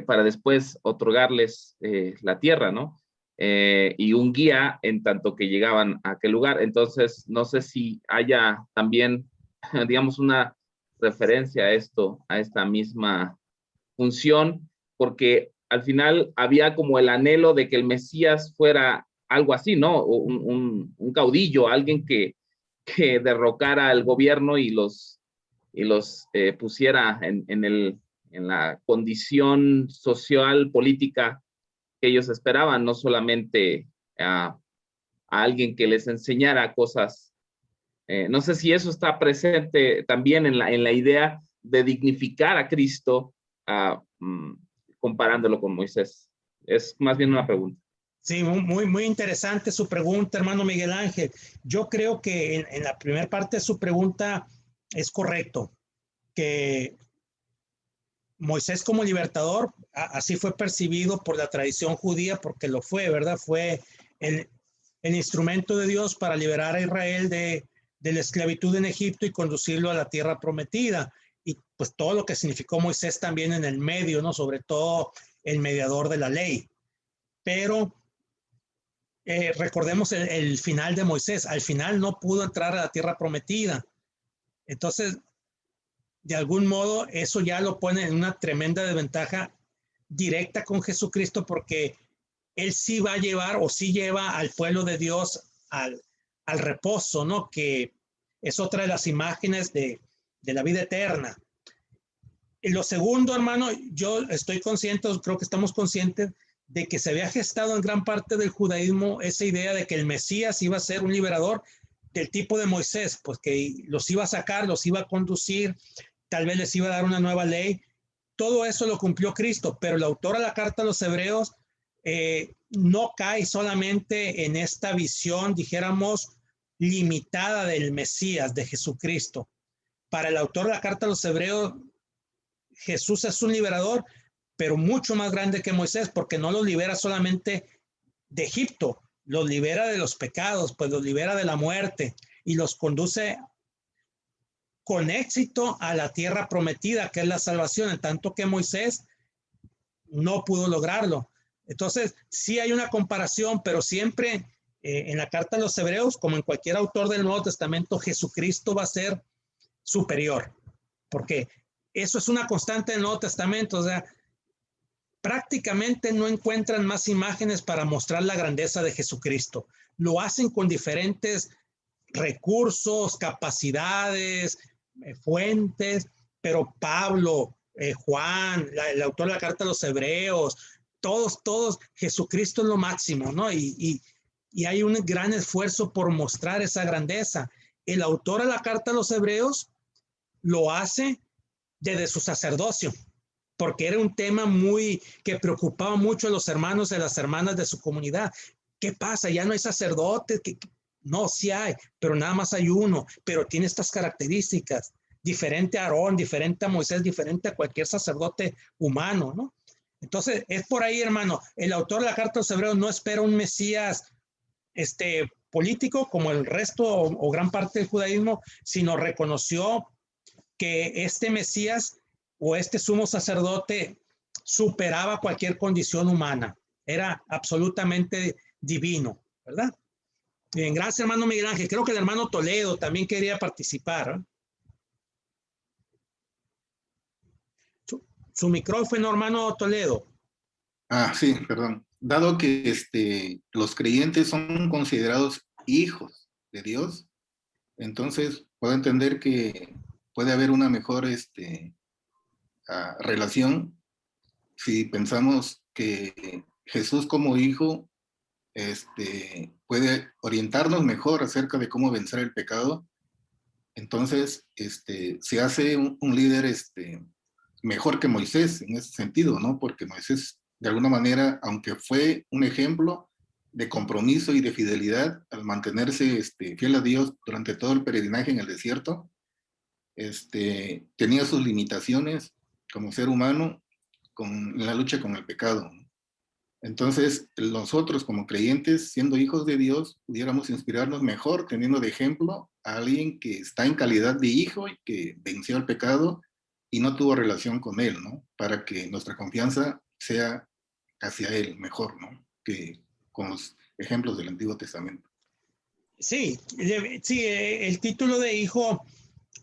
para después otorgarles la tierra, ¿no? Y un guía en tanto que llegaban a aquel lugar. Entonces, no sé si haya también, digamos, una referencia a esto, a esta misma función, porque al final había como el anhelo de que el Mesías fuera algo así, ¿no? Un caudillo, alguien que derrocara al gobierno y los pusiera en la condición social, política que ellos esperaban, no solamente a alguien que les enseñara cosas. No sé si eso está presente también en la idea de dignificar a Cristo, comparándolo con Moisés. Es más bien una pregunta. Sí, muy, muy interesante su pregunta, hermano Miguel Ángel. Yo creo que en la primera parte de su pregunta es correcto, que Moisés como libertador, así fue percibido por la tradición judía, porque lo fue, ¿verdad? Fue el instrumento de Dios para liberar a Israel de la esclavitud en Egipto y conducirlo a la tierra prometida. Y pues todo lo que significó Moisés también en el medio, ¿no? Sobre todo el mediador de la ley. Pero recordemos el final de Moisés. Al final no pudo entrar a la tierra prometida. Entonces, de algún modo, eso ya lo pone en una tremenda desventaja directa con Jesucristo, porque él sí va a llevar o sí lleva al pueblo de Dios al reposo, ¿no? Que es otra de las imágenes de la vida eterna. Y lo segundo, hermano, yo estoy consciente, creo que estamos conscientes de que se había gestado en gran parte del judaísmo esa idea de que el Mesías iba a ser un liberador del tipo de Moisés, pues que los iba a sacar, los iba a conducir, tal vez les iba a dar una nueva ley. Todo eso lo cumplió Cristo, pero el autor de la carta a los hebreos no cae solamente en esta visión, dijéramos, limitada del Mesías, de Jesucristo. Para el autor de la carta a los hebreos, Jesús es un liberador, pero mucho más grande que Moisés, porque no los libera solamente de Egipto, los libera de los pecados, pues los libera de la muerte y los conduce con éxito a la tierra prometida, que es la salvación, en tanto que Moisés no pudo lograrlo. Entonces, sí hay una comparación, pero siempre en la carta a los hebreos, como en cualquier autor del Nuevo Testamento, Jesucristo va a ser superior, porque eso es una constante del Nuevo Testamento. O sea, prácticamente no encuentran más imágenes para mostrar la grandeza de Jesucristo. Lo hacen con diferentes recursos, capacidades, fuentes, pero Pablo, Juan, el autor de la carta a los hebreos, todos, Jesucristo es lo máximo, ¿no? Y hay un gran esfuerzo por mostrar esa grandeza. El autor de la carta a los hebreos lo hace desde su sacerdocio, porque era un tema que preocupaba mucho a los hermanos y a las hermanas de su comunidad. ¿Qué pasa? Ya no hay sacerdotes. No, sí hay, pero nada más hay uno, pero tiene estas características, diferente a Aarón, diferente a Moisés, diferente a cualquier sacerdote humano, ¿no? Entonces, es por ahí, hermano. El autor de la carta a los hebreos no espera un Mesías político como el resto o gran parte del judaísmo, sino reconoció que este Mesías o este sumo sacerdote superaba cualquier condición humana. Era absolutamente divino, ¿verdad? Bien, gracias, hermano Miguel Ángel. Creo que el hermano Toledo también quería participar, ¿eh? Su micrófono, hermano Toledo. Sí, perdón. Dado que los creyentes son considerados hijos de Dios, entonces puedo entender que puede haber una mejor relación si pensamos que Jesús como hijo puede orientarnos mejor acerca de cómo vencer el pecado. Entonces se hace un líder mejor que Moisés en ese sentido, ¿no? Porque Moisés, de alguna manera, aunque fue un ejemplo de compromiso y de fidelidad al mantenerse fiel a Dios durante todo el peregrinaje en el desierto, tenía sus limitaciones como ser humano en la lucha con el pecado. Entonces, nosotros como creyentes, siendo hijos de Dios, pudiéramos inspirarnos mejor teniendo de ejemplo a alguien que está en calidad de hijo y que venció el pecado y no tuvo relación con él, ¿no? Para que nuestra confianza sea hacia él mejor, ¿no? Que con los ejemplos del Antiguo Testamento. Sí, el título de hijo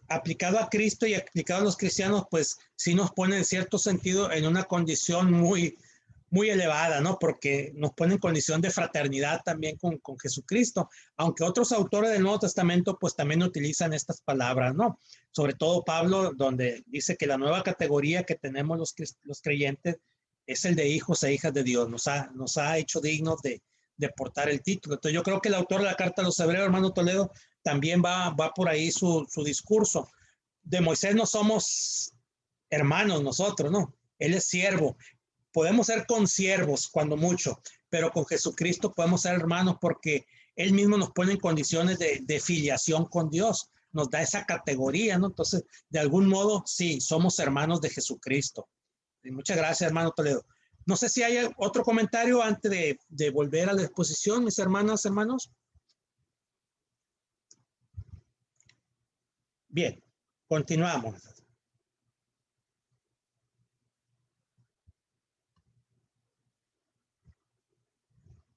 aplicado a Cristo y aplicado a los cristianos, pues sí nos pone en cierto sentido en una condición muy elevada, ¿no? Porque nos pone en condición de fraternidad también con Jesucristo, aunque otros autores del Nuevo Testamento pues también utilizan estas palabras, ¿no? Sobre todo Pablo, donde dice que la nueva categoría que tenemos los creyentes es el de hijos e hijas de Dios, nos ha hecho dignos de portar el título. Entonces yo creo que el autor de la carta a los hebreos, hermano Toledo, también va por ahí su discurso. De Moisés no somos hermanos nosotros, ¿no? Él es siervo. Podemos ser consiervos cuando mucho, pero con Jesucristo podemos ser hermanos porque Él mismo nos pone en condiciones de filiación con Dios, nos da esa categoría, ¿no? Entonces, de algún modo, sí, somos hermanos de Jesucristo. Y muchas gracias, hermano Toledo. No sé si hay otro comentario antes de volver a la exposición, mis hermanas, hermanos. Bien, continuamos.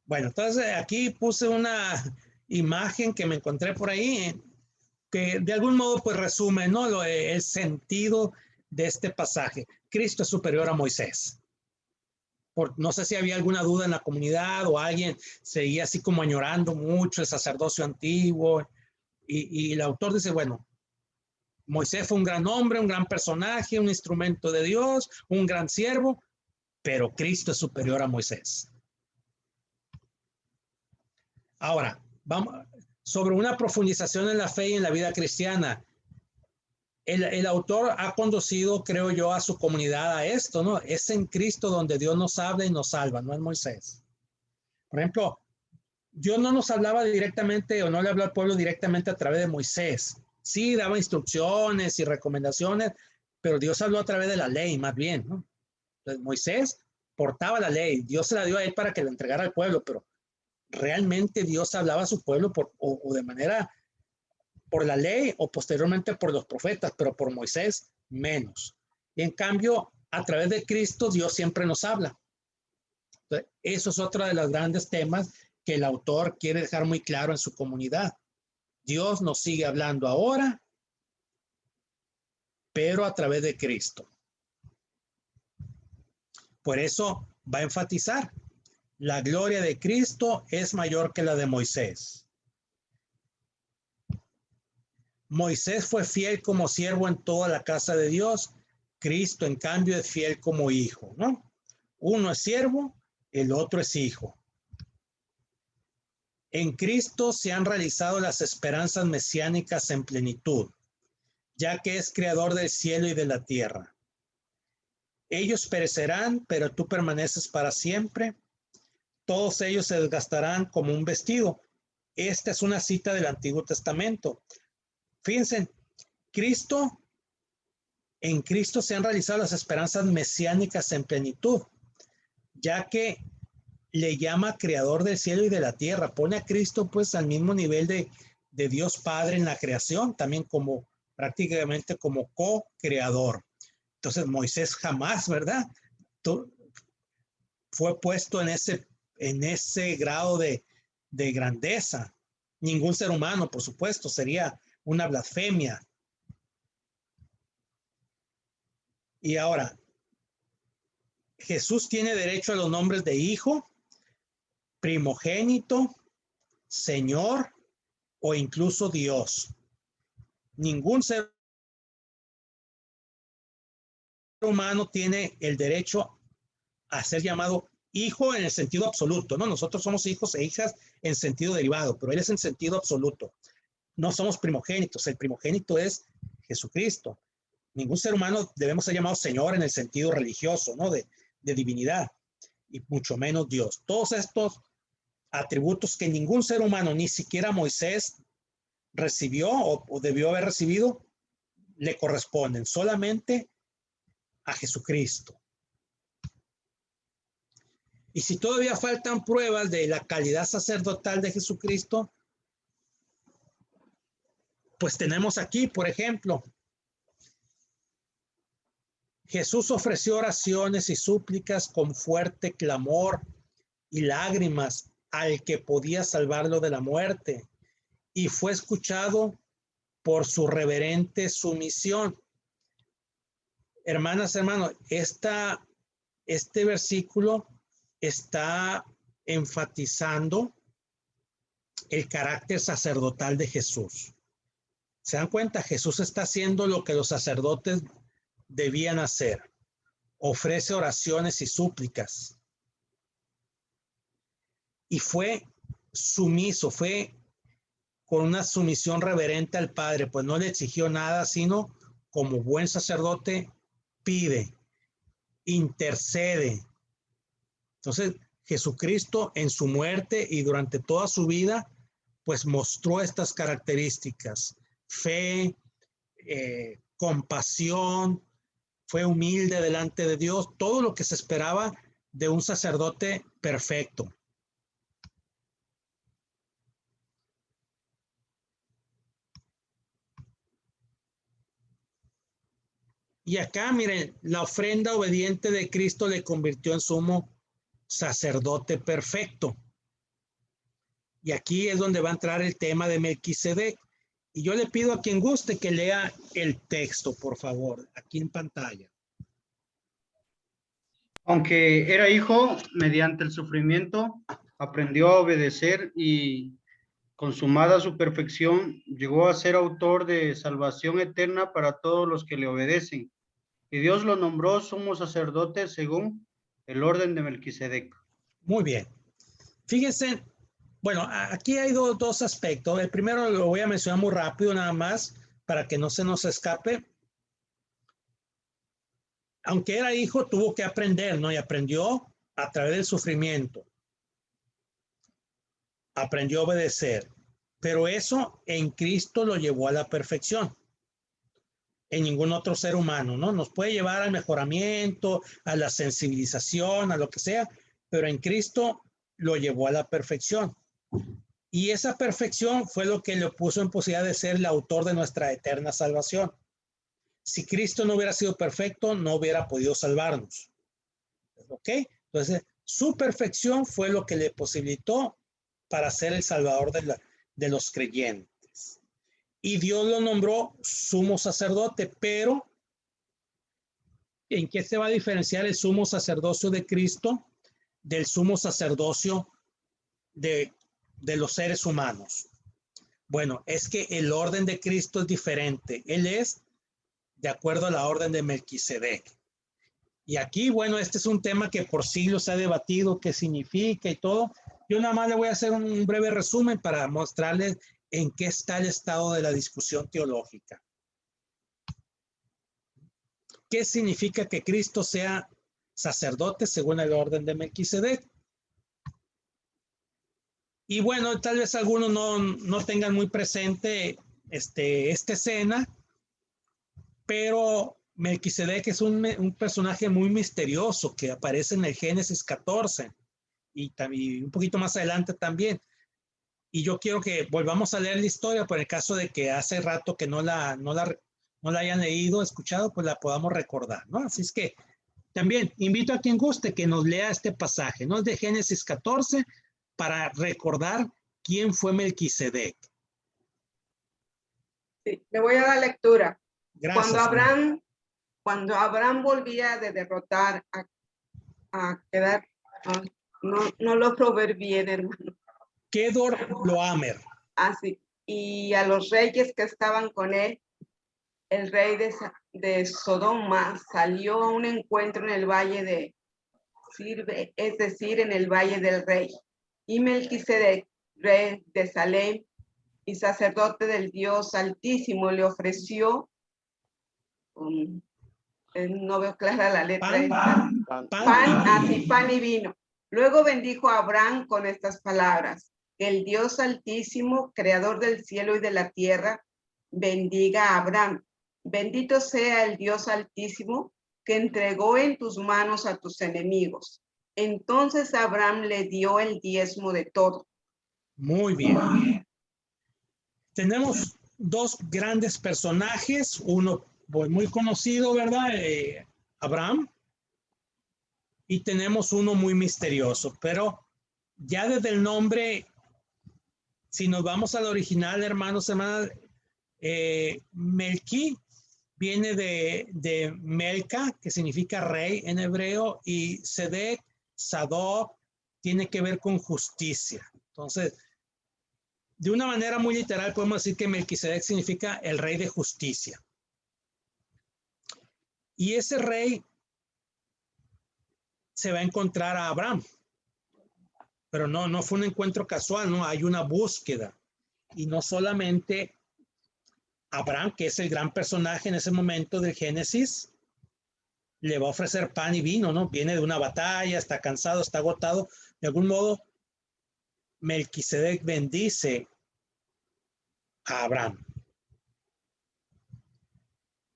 Bueno, entonces aquí puse una imagen que me encontré por ahí que de algún modo pues resume, ¿no? El sentido de este pasaje. Cristo es superior a Moisés. no sé si había alguna duda en la comunidad o alguien seguía así como añorando mucho el sacerdocio antiguo. Y el autor dice, bueno, Moisés fue un gran hombre, un gran personaje, un instrumento de Dios, un gran siervo, pero Cristo es superior a Moisés. Ahora, vamos sobre una profundización en la fe y en la vida cristiana. El autor ha conducido, creo yo, a su comunidad a esto, ¿no? Es en Cristo donde Dios nos habla y nos salva, no en Moisés. Por ejemplo, Dios no nos hablaba directamente o no le habló al pueblo directamente a través de Moisés. Sí, daba instrucciones y recomendaciones, pero Dios habló a través de la ley, más bien, ¿no? Entonces, Moisés portaba la ley, Dios se la dio a él para que la entregara al pueblo, pero realmente Dios hablaba a su pueblo o de manera por la ley o posteriormente por los profetas, pero por Moisés menos. Y en cambio, a través de Cristo, Dios siempre nos habla. Entonces, eso es otro de los grandes temas que el autor quiere dejar muy claro en su comunidad. Dios nos sigue hablando ahora, pero a través de Cristo. Por eso va a enfatizar, la gloria de Cristo es mayor que la de Moisés. Moisés fue fiel como siervo en toda la casa de Dios. Cristo, en cambio, es fiel como hijo, ¿no? Uno es siervo, el otro es hijo. En Cristo se han realizado las esperanzas mesiánicas en plenitud, ya que es creador del cielo y de la tierra. Ellos perecerán, pero tú permaneces para siempre. Todos ellos se desgastarán como un vestido. Esta es una cita del Antiguo Testamento. Fíjense, en Cristo se han realizado las esperanzas mesiánicas en plenitud, ya que le llama creador del cielo y de la tierra. Pone a Cristo pues al mismo nivel de Dios Padre en la creación, también como prácticamente como co-creador. Entonces Moisés jamás, ¿verdad? Fue puesto en ese grado de grandeza. Ningún ser humano, por supuesto, sería una blasfemia. Y ahora, Jesús tiene derecho a los nombres de hijo, primogénito, Señor o incluso Dios. Ningún ser humano tiene el derecho a ser llamado hijo en el sentido absoluto, ¿no? Nosotros somos hijos e hijas en sentido derivado, pero él es en sentido absoluto. No somos primogénitos, el primogénito es Jesucristo. Ningún ser humano debemos ser llamados Señor en el sentido religioso, ¿no? De divinidad, y mucho menos Dios. Todos estos atributos que ningún ser humano, ni siquiera Moisés, recibió o debió haber recibido, le corresponden solamente a Jesucristo. Y si todavía faltan pruebas de la calidad sacerdotal de Jesucristo, pues tenemos aquí, por ejemplo, Jesús ofreció oraciones y súplicas con fuerte clamor y lágrimas al que podía salvarlo de la muerte, y fue escuchado por su reverente sumisión. Hermanas, hermanos, este versículo está enfatizando el carácter sacerdotal de Jesús. ¿Se dan cuenta? Jesús está haciendo lo que los sacerdotes debían hacer. Ofrece oraciones y súplicas. Y fue sumiso, fue con una sumisión reverente al Padre, pues no le exigió nada, sino como buen sacerdote pide, intercede. Entonces, Jesucristo en su muerte y durante toda su vida, pues mostró estas características: fe, compasión, fue humilde delante de Dios, todo lo que se esperaba de un sacerdote perfecto. Y acá, miren, la ofrenda obediente de Cristo le convirtió en sumo sacerdote perfecto. Y aquí es donde va a entrar el tema de Melquisedec. Y yo le pido a quien guste que lea el texto, por favor, aquí en pantalla. Aunque era hijo, mediante el sufrimiento, aprendió a obedecer y, consumada su perfección, llegó a ser autor de salvación eterna para todos los que le obedecen. Y Dios lo nombró sumo sacerdote según el orden de Melquisedec. Muy bien. Fíjense, bueno, aquí hay dos aspectos. El primero lo voy a mencionar muy rápido nada más para que no se nos escape. Aunque era hijo, tuvo que aprender, ¿no? Y aprendió a través del sufrimiento. Aprendió a obedecer. Pero eso en Cristo lo llevó a la perfección. En ningún otro ser humano, ¿no? Nos puede llevar al mejoramiento, a la sensibilización, a lo que sea, pero en Cristo lo llevó a la perfección. Y esa perfección fue lo que le puso en posibilidad de ser el autor de nuestra eterna salvación. Si Cristo no hubiera sido perfecto, no hubiera podido salvarnos. ¿Ok? Entonces, su perfección fue lo que le posibilitó para ser el salvador de los creyentes. Y Dios lo nombró sumo sacerdote, pero ¿en qué se va a diferenciar el sumo sacerdocio de Cristo del sumo sacerdocio de los seres humanos? Bueno, es que el orden de Cristo es diferente. Él es de acuerdo a la orden de Melquisedec. Y aquí, bueno, este es un tema que por siglos se ha debatido, qué significa y todo. Yo nada más le voy a hacer un breve resumen para mostrarles en qué está el estado de la discusión teológica. ¿Qué significa que Cristo sea sacerdote según el orden de Melquisedec? Y bueno, tal vez algunos no tengan muy presente esta escena, pero Melquisedec es un personaje muy misterioso que aparece en el Génesis 14 y un poquito más adelante también. Y yo quiero que volvamos a leer la historia por el caso de que hace rato que no la hayan leído, escuchado, pues la podamos recordar, ¿no? Así es que también invito a quien guste que nos lea este pasaje, ¿no? Es de Génesis 14 para recordar quién fue Melquisedec. Sí, le voy a dar lectura. Gracias. Cuando Abraham volvía de derrotar a quedar, no lo probé bien, hermano. Kedor Loamer. Así. Y a los reyes que estaban con él, el rey de Sodoma salió a un encuentro en el valle de Sirve, es decir, en el valle del rey. Y Melquisedec, rey de Salem y sacerdote del Dios Altísimo, le ofreció, no veo clara la letra, pan y vino. Luego bendijo a Abraham con estas palabras: el Dios Altísimo, creador del cielo y de la tierra, bendiga a Abraham. Bendito sea el Dios Altísimo, que entregó en tus manos a tus enemigos. Entonces Abraham le dio el diezmo de todo. Muy bien. Tenemos dos grandes personajes, uno muy conocido, ¿verdad? Abraham. Y tenemos uno muy misterioso, pero ya desde el nombre, si nos vamos al original, hermanos, hermanas, Melqui viene de Melca, que significa rey en hebreo, y Sedec, Sadoc, tiene que ver con justicia. Entonces, de una manera muy literal podemos decir que Melquisedec significa el rey de justicia. Y ese rey se va a encontrar a Abraham. Pero no fue un encuentro casual, no, hay una búsqueda. Y no solamente Abraham, que es el gran personaje en ese momento del Génesis, le va a ofrecer pan y vino, ¿no? Viene de una batalla, está cansado, está agotado. De algún modo, Melquisedec bendice a Abraham.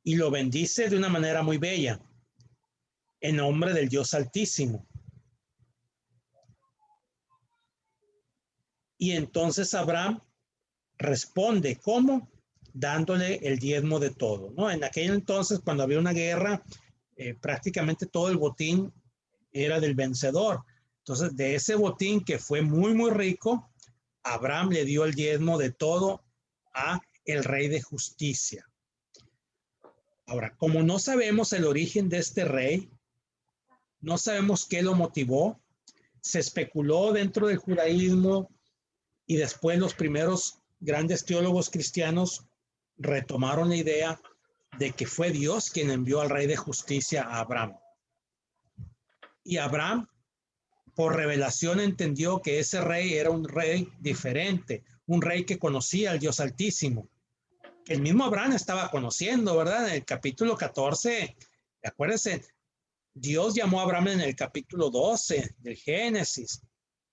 Y lo bendice de una manera muy bella, en nombre del Dios Altísimo. Y entonces Abraham responde, ¿cómo? Dándole el diezmo de todo, ¿no? En aquel entonces, cuando había una guerra, prácticamente todo el botín era del vencedor. Entonces, de ese botín que fue muy, muy rico, Abraham le dio el diezmo de todo a el rey de justicia. Ahora, como no sabemos el origen de este rey, No sabemos qué lo motivó. Se especuló dentro del judaísmo y después los primeros grandes teólogos cristianos retomaron la idea de que fue Dios quien envió al rey de justicia a Abraham. Y Abraham, por revelación, entendió que ese rey era un rey diferente, un rey que conocía al Dios Altísimo, que el mismo Abraham estaba conociendo, ¿verdad? En el capítulo 14, acuérdense, Dios llamó a Abraham en el capítulo 12 del Génesis.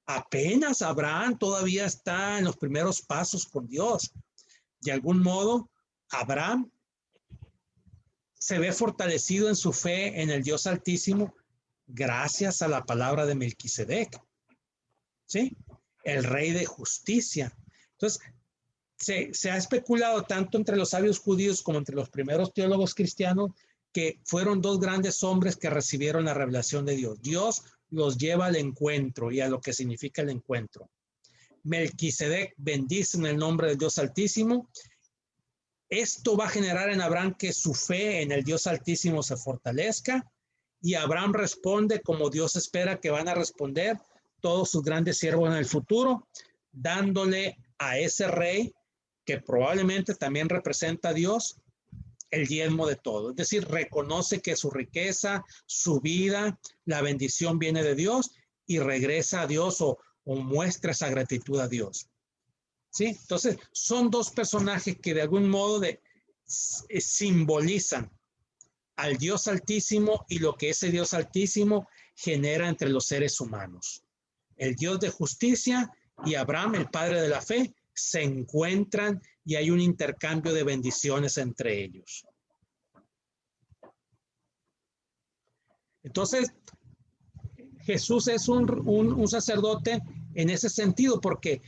Apenas Abraham todavía está en los primeros pasos con Dios. De algún modo, Abraham se ve fortalecido en su fe en el Dios Altísimo gracias a la palabra de Melquisedec, ¿sí? El rey de justicia. Entonces, se ha especulado tanto entre los sabios judíos como entre los primeros teólogos cristianos que fueron dos grandes hombres que recibieron la revelación de Dios. Dios los lleva al encuentro y a lo que significa el encuentro. Melquisedec bendice en el nombre del Dios Altísimo. Esto va a generar en Abraham que su fe en el Dios Altísimo se fortalezca y Abraham responde como Dios espera que van a responder todos sus grandes siervos en el futuro, dándole a ese rey que probablemente también representa a Dios el diezmo de todo. Es decir, reconoce que su riqueza, su vida, la bendición viene de Dios y regresa a Dios o muestra esa gratitud a Dios. ¿Sí? Entonces, son dos personajes que de algún modo simbolizan al Dios Altísimo y lo que ese Dios Altísimo genera entre los seres humanos. El Dios de justicia y Abraham, el padre de la fe, se encuentran y hay un intercambio de bendiciones entre ellos. Entonces, Jesús es un sacerdote en ese sentido, porque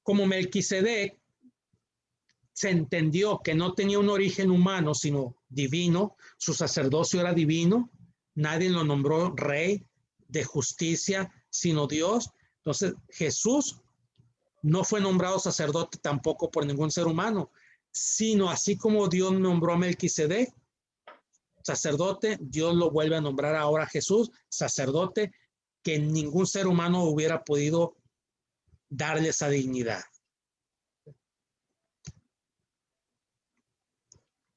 como Melquisedec se entendió que no tenía un origen humano, sino divino, su sacerdocio era divino, nadie lo nombró rey de justicia, sino Dios. Entonces, Jesús no fue nombrado sacerdote tampoco por ningún ser humano, sino así como Dios nombró a Melquisedec sacerdote, Dios lo vuelve a nombrar ahora a Jesús, sacerdote, que ningún ser humano hubiera podido darle esa dignidad.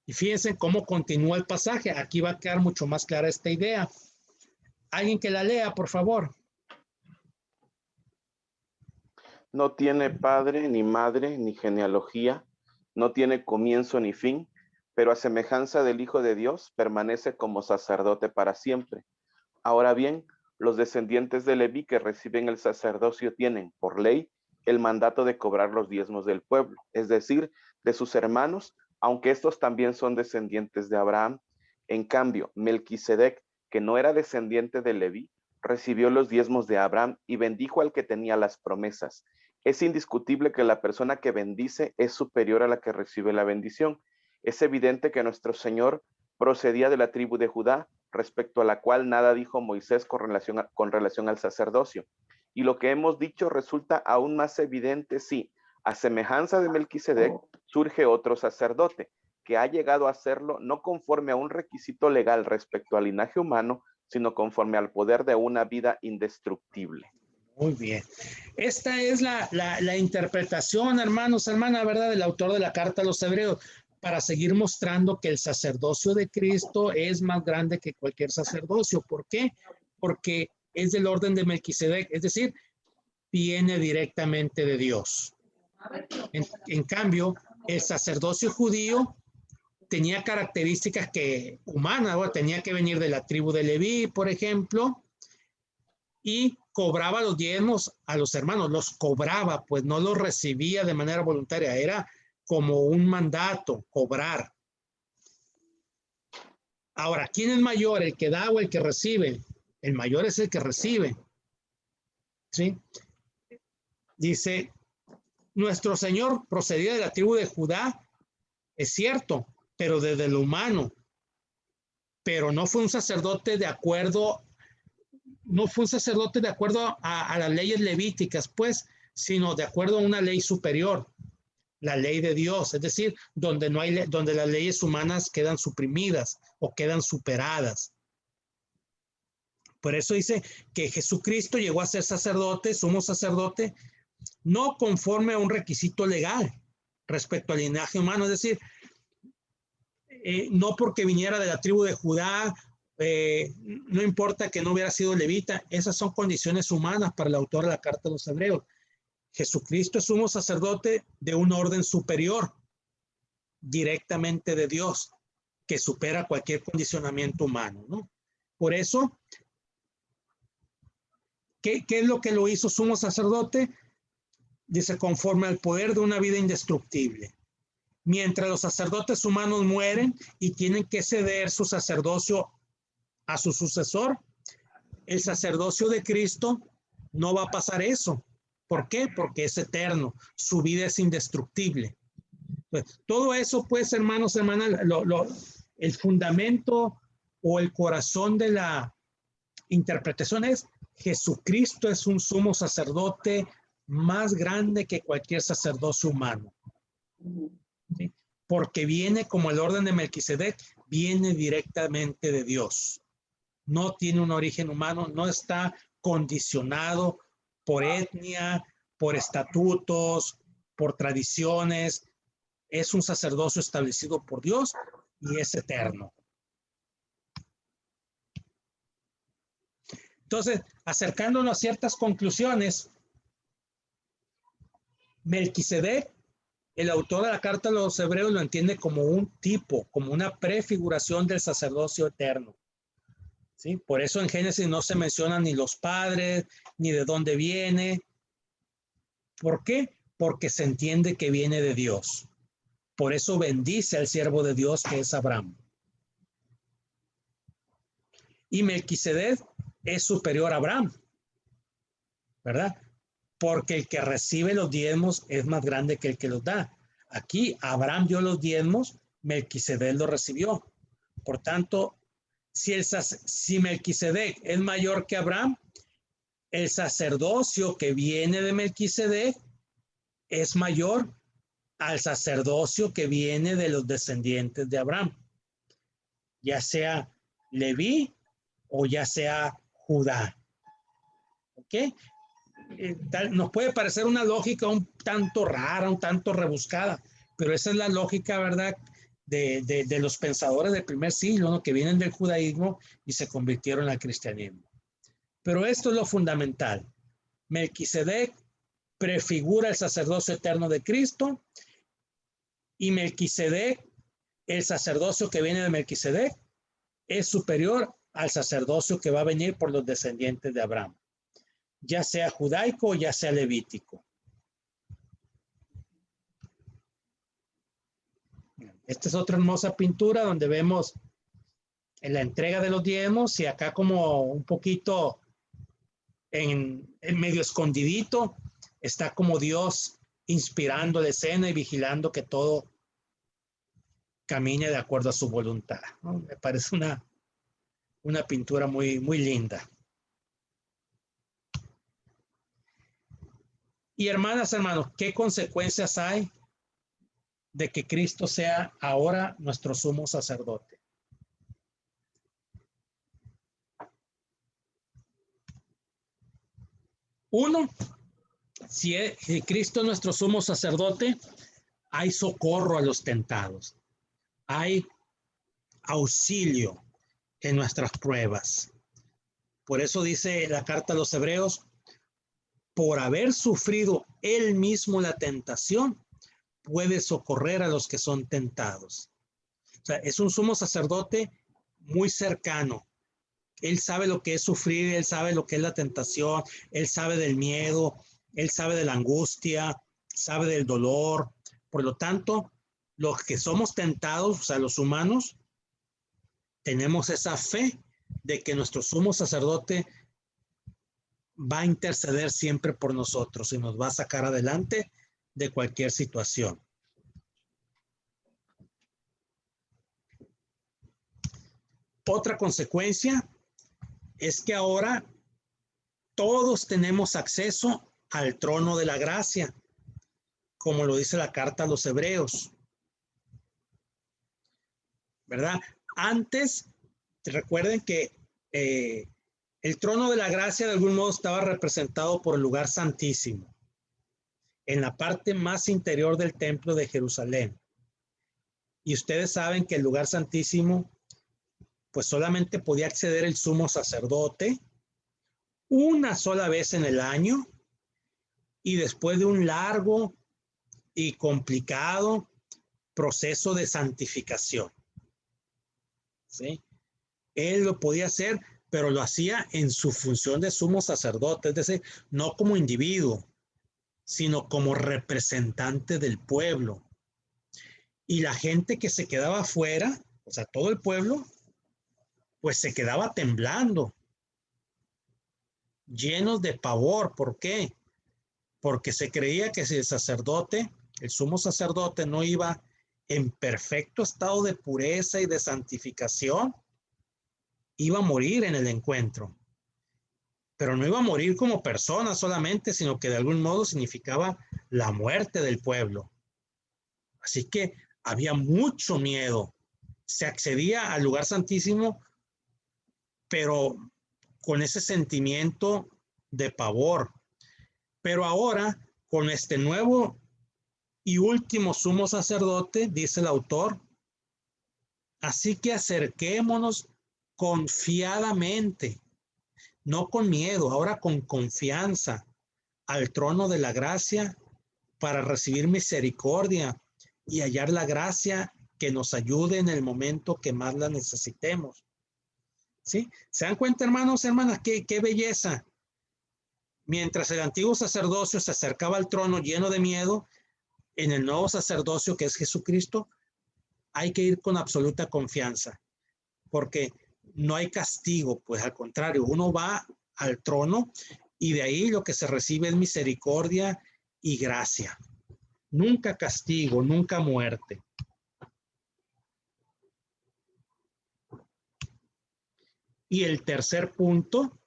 Y fíjense cómo continúa el pasaje. Aquí va a quedar mucho más clara esta idea. Alguien que la lea, por favor. No tiene padre, ni madre, ni genealogía, no tiene comienzo ni fin, pero a semejanza del Hijo de Dios permanece como sacerdote para siempre. Ahora bien, los descendientes de Leví que reciben el sacerdocio tienen, por ley, el mandato de cobrar los diezmos del pueblo, es decir, de sus hermanos, aunque estos también son descendientes de Abraham. En cambio, Melquisedec, que no era descendiente de Leví, recibió los diezmos de Abraham y bendijo al que tenía las promesas. Es indiscutible que la persona que bendice es superior a la que recibe la bendición. Es evidente que nuestro Señor procedía de la tribu de Judá, respecto a la cual nada dijo Moisés con relación al sacerdocio. Y lo que hemos dicho resulta aún más evidente si, a semejanza de Melquisedec, surge otro sacerdote, que ha llegado a hacerlo no conforme a un requisito legal respecto al linaje humano, sino conforme al poder de una vida indestructible. Muy bien. Esta es la interpretación, hermanos, hermanas, ¿verdad?, del autor de la carta a los Hebreos, para seguir mostrando que el sacerdocio de Cristo es más grande que cualquier sacerdocio. ¿Por qué? Porque es del orden de Melquisedec, es decir, viene directamente de Dios. En cambio, el sacerdocio judío tenía características humanas, ¿no? Tenía que venir de la tribu de Leví, por ejemplo, y cobraba los diezmos a los hermanos, los cobraba, pues no los recibía de manera voluntaria, era como un mandato, cobrar. Ahora, ¿quién es mayor, el que da o el que recibe? El mayor es el que recibe. ¿Sí? Dice, nuestro Señor procedía de la tribu de Judá, es cierto, pero desde lo humano. Pero no fue un sacerdote de acuerdo a las leyes levíticas, pues, sino de acuerdo a una ley superior, la ley de Dios, es decir, donde las leyes humanas quedan suprimidas o quedan superadas. Por eso dice que Jesucristo llegó a ser sacerdote, sumo sacerdote, no conforme a un requisito legal respecto al linaje humano, es decir, no porque viniera de la tribu de Judá, no importa que no hubiera sido levita, esas son condiciones humanas para el autor de la carta de los Hebreos. Jesucristo es sumo sacerdote de un orden superior, directamente de Dios, que supera cualquier condicionamiento humano, ¿no? Por eso, ¿qué es lo que lo hizo sumo sacerdote? Dice, conforme al poder de una vida indestructible. Mientras los sacerdotes humanos mueren y tienen que ceder su sacerdocio a su sucesor, el sacerdocio de Cristo no va a pasar eso. ¿Por qué? Porque es eterno, su vida es indestructible. Pues, todo eso, pues, hermanos, hermanas, el fundamento o el corazón de la interpretación es: Jesucristo es un sumo sacerdote más grande que cualquier sacerdocio humano. ¿Sí? Porque viene como el orden de Melquisedec, viene directamente de Dios. No tiene un origen humano, no está condicionado por etnia, por estatutos, por tradiciones. Es un sacerdocio establecido por Dios y es eterno. Entonces, acercándonos a ciertas conclusiones, Melquisedec, el autor de la carta a los Hebreos, lo entiende como un tipo, como una prefiguración del sacerdocio eterno. ¿Sí? Por eso en Génesis no se mencionan ni los padres, ni de dónde viene. ¿Por qué? Porque se entiende que viene de Dios. Por eso bendice al siervo de Dios, que es Abraham. Y Melquisedec es superior a Abraham, ¿verdad? Porque el que recibe los diezmos es más grande que el que los da. Aquí Abraham dio los diezmos, Melquisedec los recibió. Por tanto, si Melquisedec es mayor que Abraham, el sacerdocio que viene de Melquisedec es mayor al sacerdocio que viene de los descendientes de Abraham, ya sea Leví o ya sea Judá. ¿Ok? Nos puede parecer una lógica un tanto rara, un tanto rebuscada, pero esa es la lógica, ¿verdad?, de los pensadores del primer siglo, ¿no?, que vienen del judaísmo y se convirtieron al cristianismo. Pero esto es lo fundamental. Melquisedec prefigura el sacerdocio eterno de Cristo, y Melquisedec, el sacerdocio que viene de Melquisedec, es superior al sacerdocio que va a venir por los descendientes de Abraham, ya sea judaico o ya sea levítico. Esta es otra hermosa pintura donde vemos en la entrega de los diezmos, y acá como un poquito en medio escondidito está como Dios inspirando la escena y vigilando que todo camine de acuerdo a su voluntad, ¿no? Me parece una pintura muy, muy linda. Y hermanas, hermanos, ¿qué consecuencias hay de que Cristo sea ahora nuestro sumo sacerdote? Uno, si Cristo es nuestro sumo sacerdote, hay socorro a los tentados, hay auxilio en nuestras pruebas. Por eso dice la carta a los Hebreos: por haber sufrido él mismo la tentación, puede socorrer a los que son tentados. O sea, es un sumo sacerdote muy cercano. Él sabe lo que es sufrir, él sabe lo que es la tentación, él sabe del miedo, él sabe de la angustia, sabe del dolor. Por lo tanto, los que somos tentados, o sea, los humanos, tenemos esa fe de que nuestro sumo sacerdote va a interceder siempre por nosotros y nos va a sacar adelante de cualquier situación. Otra consecuencia es que ahora todos tenemos acceso al trono de la gracia, como lo dice la carta a los Hebreos, ¿verdad? Antes, recuerden que El trono de la gracia de algún modo estaba representado por el lugar santísimo, en la parte más interior del templo de Jerusalén. Y ustedes saben que el lugar santísimo, pues solamente podía acceder el sumo sacerdote una sola vez en el año y después de un largo y complicado proceso de santificación. ¿Sí? Él lo podía hacer, pero lo hacía en su función de sumo sacerdote, es decir, no como individuo, sino como representante del pueblo. Y la gente que se quedaba afuera, o sea, todo el pueblo, pues se quedaba temblando, llenos de pavor. ¿Por qué? Porque se creía que si el sacerdote, el sumo sacerdote, no iba en perfecto estado de pureza y de santificación, iba a morir en el encuentro. Pero no iba a morir como persona solamente, sino que de algún modo significaba la muerte del pueblo. Así que había mucho miedo. Se accedía al lugar santísimo, pero con ese sentimiento de pavor. Pero ahora, con este nuevo y último sumo sacerdote, dice el autor, así que acerquémonos confiadamente, no con miedo, ahora con confianza al trono de la gracia para recibir misericordia y hallar la gracia que nos ayude en el momento que más la necesitemos. ¿Sí? ¿Se dan cuenta, hermanos, hermanas? Qué belleza. Mientras el antiguo sacerdocio se acercaba al trono lleno de miedo, en el nuevo sacerdocio que es Jesucristo, hay que ir con absoluta confianza, porque no hay castigo, pues al contrario, uno va al trono y de ahí lo que se recibe es misericordia y gracia. Nunca castigo, nunca muerte. Y el tercer punto,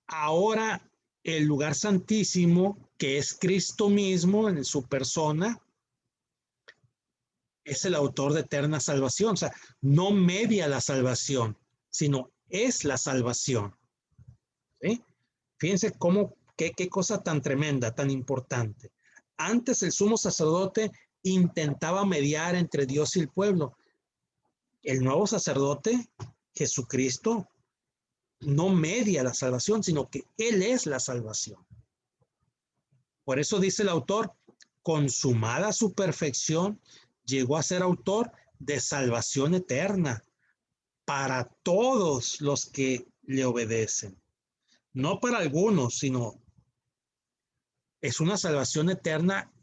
ahora el lugar santísimo, que es Cristo mismo en su persona, es el autor de eterna salvación. O sea, no media la salvación, sino es la salvación. ¿Sí? Fíjense qué cosa tan tremenda, tan importante. Antes el sumo sacerdote intentaba mediar entre Dios y el pueblo. El nuevo sacerdote, Jesucristo, no media la salvación, sino que Él es la salvación. Por eso dice el autor, consumada su perfección, llegó a ser autor de salvación eterna para todos los que le obedecen. No para algunos, sino es una salvación eterna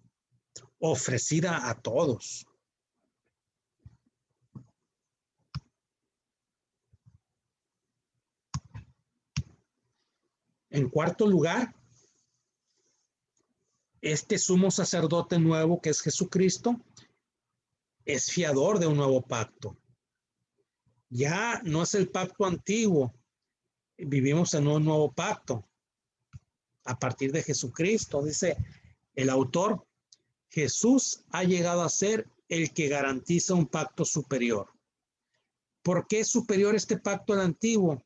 ofrecida a todos. En cuarto lugar, este sumo sacerdote nuevo que es Jesucristo es fiador de un nuevo pacto. Ya no es el pacto antiguo, vivimos en un nuevo pacto a partir de Jesucristo. Dice el autor, Jesús ha llegado a ser el que garantiza un pacto superior. ¿Por qué es superior este pacto al antiguo?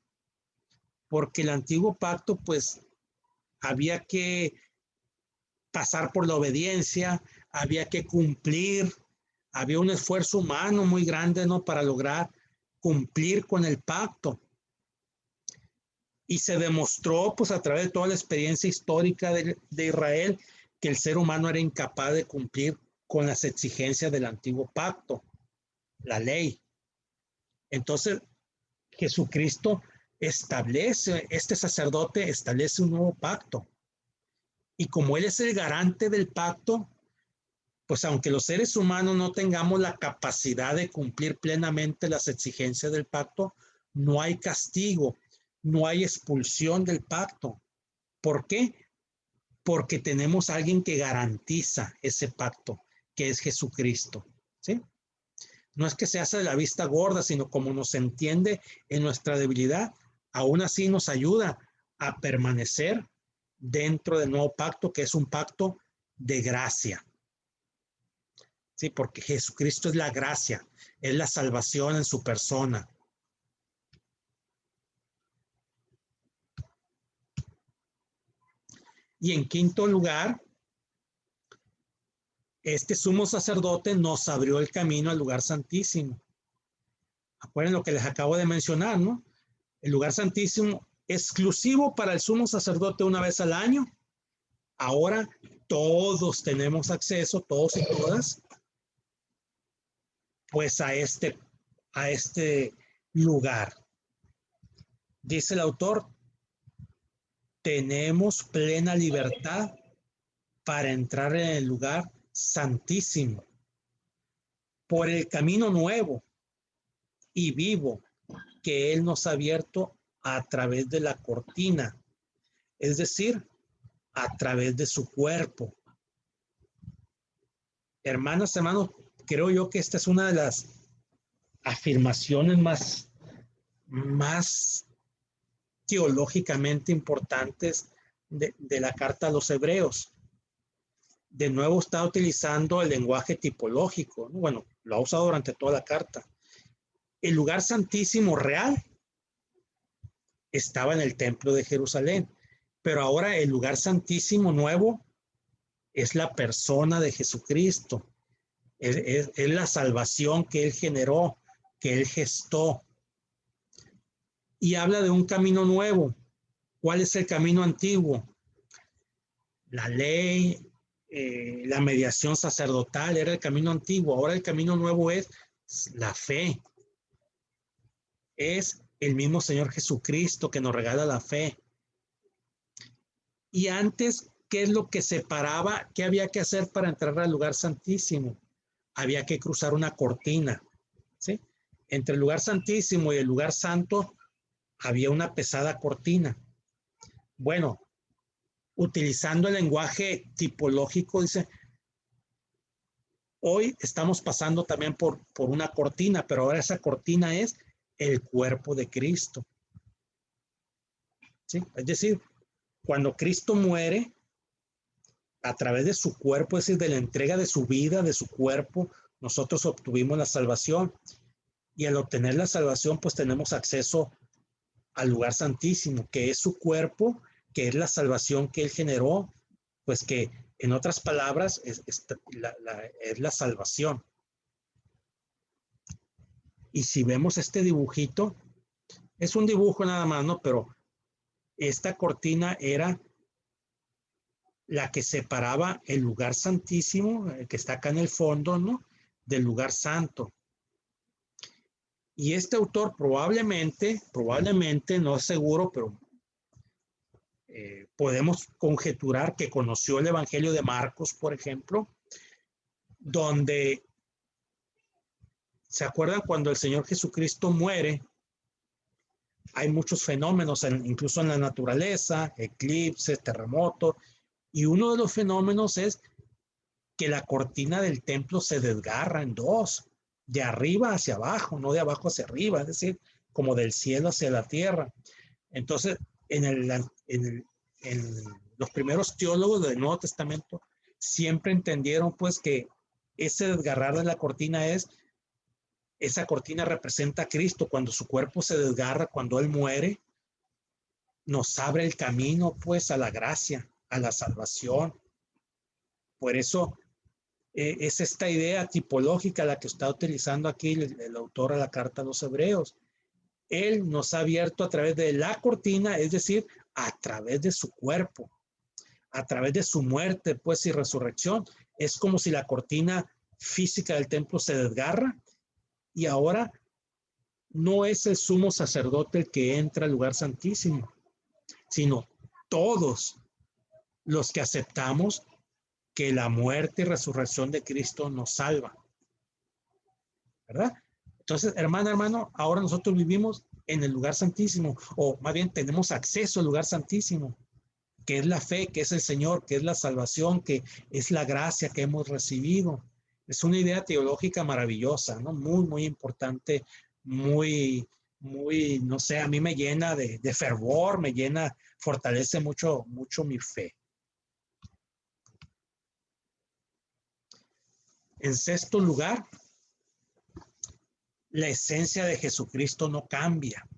Porque el antiguo pacto, pues, había que pasar por la obediencia, había que cumplir, había un esfuerzo humano muy grande, ¿no?, para lograr cumplir con el pacto. Y se demostró, pues, a través de toda la experiencia histórica de Israel, que el ser humano era incapaz de cumplir con las exigencias del antiguo pacto, la ley. Entonces, Jesucristo establece, este sacerdote establece un nuevo pacto. Y como Él es el garante del pacto, pues aunque los seres humanos no tengamos la capacidad de cumplir plenamente las exigencias del pacto, no hay castigo, no hay expulsión del pacto. ¿Por qué? Porque tenemos a alguien que garantiza ese pacto, que es Jesucristo. ¿Sí? No es que se hace de la vista gorda, sino como nos entiende en nuestra debilidad, aún así nos ayuda a permanecer dentro del nuevo pacto, que es un pacto de gracia. Sí, porque Jesucristo es la gracia, es la salvación en su persona. Y en quinto lugar, este sumo sacerdote nos abrió el camino al lugar santísimo. Acuérdense lo que les acabo de mencionar, ¿no? El lugar santísimo exclusivo para el sumo sacerdote una vez al año. Ahora todos tenemos acceso, todos y todas, pues a este lugar. Dice el autor, tenemos plena libertad para entrar en el lugar santísimo por el camino nuevo y vivo que Él nos ha abierto a través de la cortina, es decir, a través de su cuerpo. Hermanas, hermanos, creo yo que esta es una de las afirmaciones más teológicamente importantes de la carta a los hebreos. De nuevo está utilizando el lenguaje tipológico, ¿no? Bueno, lo ha usado durante toda la carta. El lugar santísimo real estaba en el templo de Jerusalén, pero ahora el lugar santísimo nuevo es la persona de Jesucristo. Es la salvación que Él generó, que Él gestó. Y habla de un camino nuevo. ¿Cuál es el camino antiguo? La ley, la mediación sacerdotal era el camino antiguo. Ahora el camino nuevo es la fe. Es el mismo Señor Jesucristo que nos regala la fe. Y antes, ¿qué es lo que separaba? ¿Qué había que hacer para entrar al lugar santísimo? Había que cruzar una cortina, ¿sí? Entre el lugar santísimo y el lugar santo había una pesada cortina. Bueno, utilizando el lenguaje tipológico, dice, hoy estamos pasando también por una cortina, pero ahora esa cortina es el cuerpo de Cristo. ¿Sí? Es decir, cuando Cristo muere, a través de su cuerpo, es decir, de la entrega de su vida, de su cuerpo, nosotros obtuvimos la salvación. Y al obtener la salvación, pues tenemos acceso al lugar santísimo, que es su cuerpo, que es la salvación que Él generó, pues que en otras palabras es la salvación. Y si vemos este dibujito, es un dibujo nada más, ¿no? Pero esta cortina era la que separaba el lugar santísimo, el que está acá en el fondo, ¿no? Del lugar santo. Y este autor probablemente, no es seguro, pero podemos conjeturar que conoció el Evangelio de Marcos, por ejemplo, donde, ¿se acuerdan cuando el Señor Jesucristo muere? Hay muchos fenómenos, incluso en la naturaleza, eclipses, terremotos, y uno de los fenómenos es que la cortina del templo se desgarra en dos, de arriba hacia abajo, no de abajo hacia arriba, es decir, como del cielo hacia la tierra. Entonces, en los primeros teólogos del Nuevo Testamento siempre entendieron pues que ese desgarrar de la cortina esa cortina representa a Cristo cuando su cuerpo se desgarra, cuando Él muere, nos abre el camino pues a la gracia, a la salvación. Por eso es esta idea tipológica la que está utilizando aquí el autor de la carta a los hebreos. Él nos ha abierto a través de la cortina, es decir, a través de su cuerpo, a través de su muerte pues y resurrección. Es como si la cortina física del templo se desgarra y ahora no es el sumo sacerdote el que entra al lugar santísimo, sino todos los que aceptamos que la muerte y resurrección de Cristo nos salva. ¿Verdad? Entonces, hermano, ahora nosotros vivimos en el lugar santísimo, o más bien tenemos acceso al lugar santísimo, que es la fe, que es el Señor, que es la salvación, que es la gracia que hemos recibido. Es una idea teológica maravillosa, ¿no? Muy, muy importante, muy, no sé, a mí me llena de fervor, fortalece mucho, mucho mi fe. En sexto lugar, la esencia de Jesucristo no cambia.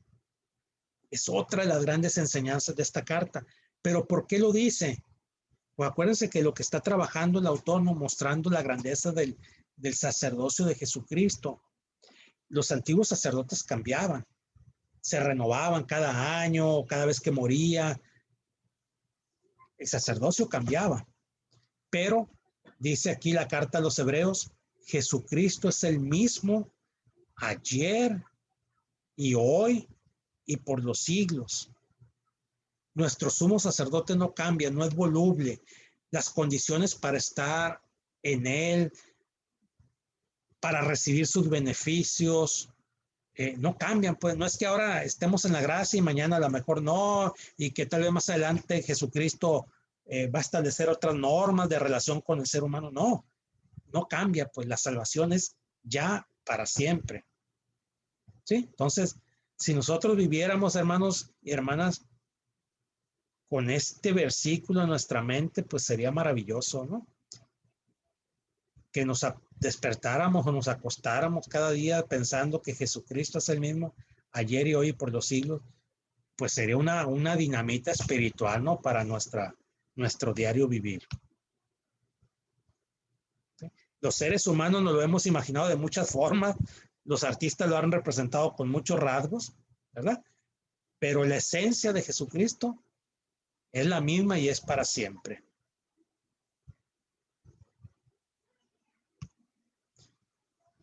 Es otra de las grandes enseñanzas de esta carta. ¿Pero por qué lo dice? Pues acuérdense que lo que está trabajando el autor, ¿no? Mostrando la grandeza del sacerdocio de Jesucristo. Los antiguos sacerdotes cambiaban, se renovaban cada año, cada vez que moría. El sacerdocio cambiaba. Pero dice aquí la carta a los Hebreos, Jesucristo es el mismo ayer y hoy y por los siglos. Nuestro sumo sacerdote no cambia, no es voluble. Las condiciones para estar en él, para recibir sus beneficios, no cambian. Pues no es que ahora estemos en la gracia y mañana a lo mejor no, y que tal vez más adelante Jesucristo va a establecer otras normas de relación con el ser humano. No, no cambia, pues la salvación es ya para siempre. ¿Sí? Entonces, si nosotros viviéramos, hermanos y hermanas, con este versículo en nuestra mente, pues sería maravilloso, ¿no? Que nos despertáramos o nos acostáramos cada día pensando que Jesucristo es el mismo ayer y hoy y por los siglos, pues sería una dinamita espiritual, ¿no? Para nuestro diario vivir. ¿Sí? Los seres humanos nos lo hemos imaginado de muchas formas, los artistas lo han representado con muchos rasgos, ¿verdad? Pero la esencia de Jesucristo es la misma y es para siempre.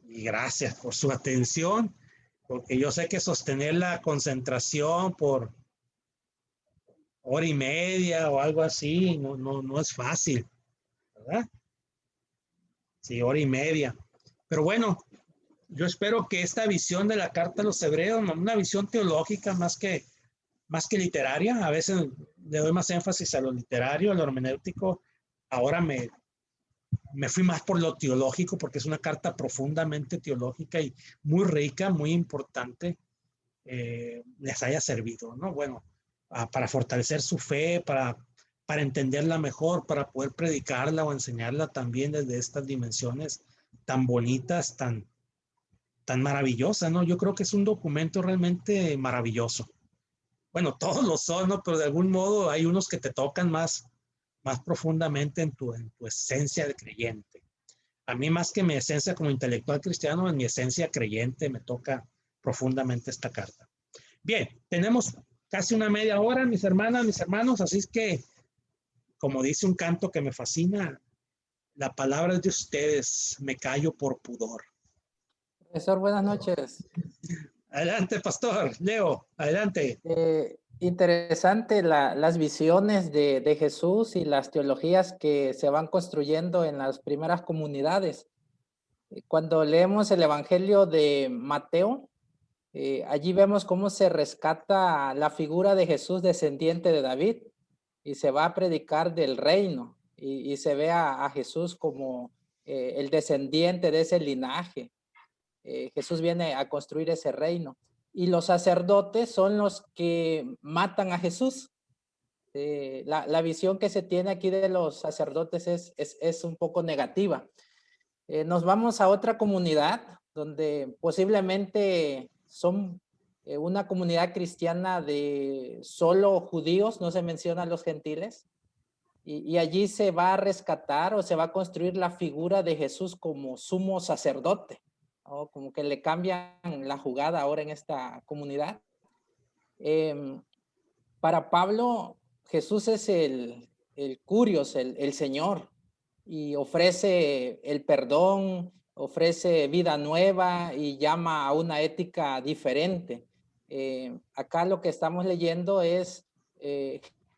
Y gracias por su atención, porque yo sé que sostener la concentración por hora y media o algo así no es fácil, ¿verdad? Sí, hora y media. Pero bueno, yo espero que esta visión de la carta a los Hebreos, una visión teológica más que literaria, a veces le doy más énfasis a lo literario, a lo hermenéutico. Ahora me fui más por lo teológico, porque es una carta profundamente teológica y muy rica, muy importante, les haya servido, ¿no? Bueno, para fortalecer su fe, para entenderla mejor, para poder predicarla o enseñarla también desde estas dimensiones tan bonitas, tan maravillosas, ¿no? Yo creo que es un documento realmente maravilloso. Bueno, todos lo son, ¿no? Pero de algún modo hay unos que te tocan más profundamente en tu esencia de creyente. A mí, más que mi esencia como intelectual cristiano, en mi esencia creyente me toca profundamente esta carta. Bien, tenemos casi una media hora, mis hermanas, mis hermanos, así es que, como dice un canto que me fascina, la palabra es de ustedes, me callo por pudor. Profesor, buenas noches. Adelante, pastor. Leo, adelante. Interesante las visiones de Jesús y las teologías que se van construyendo en las primeras comunidades. Cuando leemos el Evangelio de Mateo, allí vemos cómo se rescata la figura de Jesús descendiente de David y se va a predicar del reino y se ve a Jesús como el descendiente de ese linaje. Jesús viene a construir ese reino. Y los sacerdotes son los que matan a Jesús. La visión que se tiene aquí de los sacerdotes es un poco negativa. Nos vamos a otra comunidad donde posiblemente son una comunidad cristiana de solo judíos, no se mencionan los gentiles. Y allí se va a rescatar o se va a construir la figura de Jesús como sumo sacerdote. ¿No? Como que le cambian la jugada ahora en esta comunidad. Para Pablo, Jesús es el Curios, el Señor, y ofrece el perdón, ofrece vida nueva y llama a una ética diferente. Acá lo que estamos leyendo es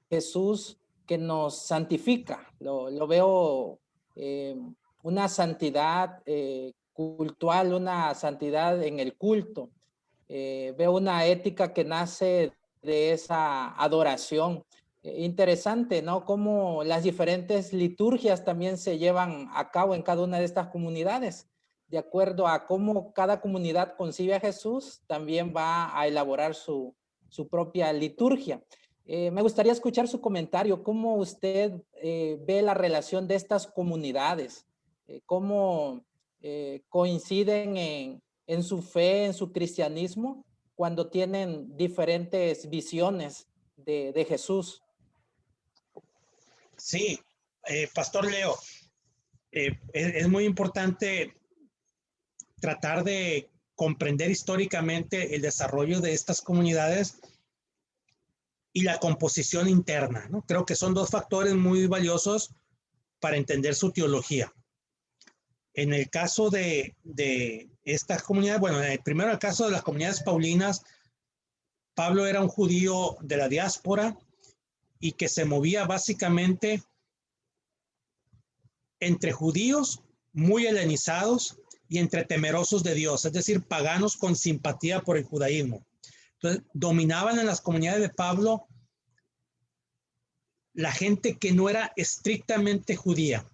Jesús que nos santifica. Lo veo una santidad cultural, una santidad en el culto. Veo una ética que nace de esa adoración. Interesante, ¿no? Cómo las diferentes liturgias también se llevan a cabo en cada una de estas comunidades. De acuerdo a cómo cada comunidad concibe a Jesús, también va a elaborar su propia liturgia. Me gustaría escuchar su comentario. ¿Cómo usted ve la relación de estas comunidades? ¿Cómo coinciden en su fe, en su cristianismo, cuando tienen diferentes visiones de Jesús? Sí, Pastor Leo, es muy importante tratar de comprender históricamente el desarrollo de estas comunidades y la composición interna, ¿no? Creo que son dos factores muy valiosos para entender su teología. En el caso de estas comunidades, bueno, primero el caso de las comunidades paulinas, Pablo era un judío de la diáspora y que se movía básicamente entre judíos muy helenizados y entre temerosos de Dios, es decir, paganos con simpatía por el judaísmo. Entonces, dominaban en las comunidades de Pablo la gente que no era estrictamente judía,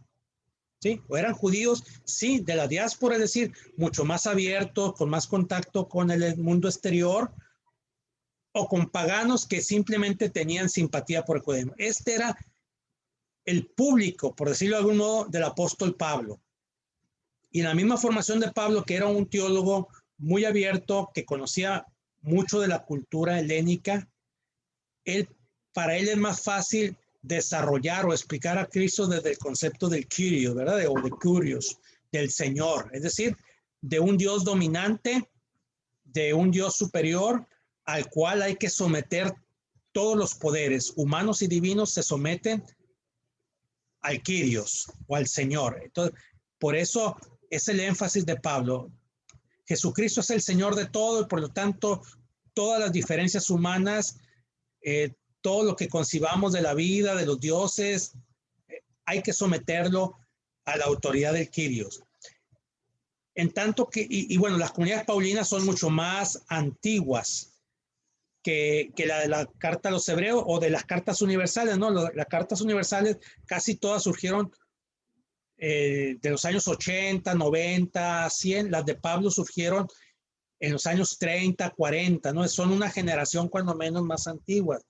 ¿sí? O eran judíos, sí, de la diáspora, es decir, mucho más abiertos, con más contacto con el mundo exterior, o con paganos que simplemente tenían simpatía por el judaísmo. Este era el público, por decirlo de algún modo, del apóstol Pablo. Y en la misma formación de Pablo, que era un teólogo muy abierto, que conocía mucho de la cultura helénica, para él es más fácil desarrollar o explicar a Cristo desde el concepto del Kyrios, ¿verdad? O de Kyrios, del Señor, es decir, de un Dios dominante, de un Dios superior al cual hay que someter todos los poderes humanos y divinos, se someten al Kyrios o al Señor. Entonces, por eso es el énfasis de Pablo. Jesucristo es el Señor de todo y por lo tanto todas las diferencias humanas, todo lo que concibamos de la vida, de los dioses, hay que someterlo a la autoridad del Kyrios. En tanto que, y bueno, las comunidades paulinas son mucho más antiguas que la de la carta a los hebreos o de las cartas universales, ¿no? Las cartas universales casi todas surgieron de los años 80, 90, 100. Las de Pablo surgieron en los años 30, 40, ¿no? Son una generación cuando menos más antigua.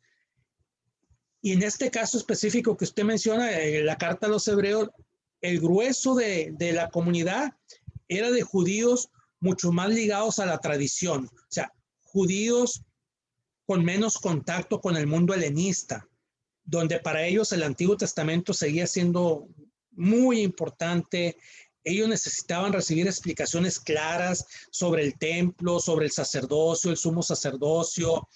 Y en este caso específico que usted menciona, la carta a los hebreos, el grueso de la comunidad era de judíos mucho más ligados a la tradición, o sea, judíos con menos contacto con el mundo helenista, donde para ellos el Antiguo Testamento seguía siendo muy importante. Ellos necesitaban recibir explicaciones claras sobre el templo, sobre el sacerdocio, el sumo sacerdocio,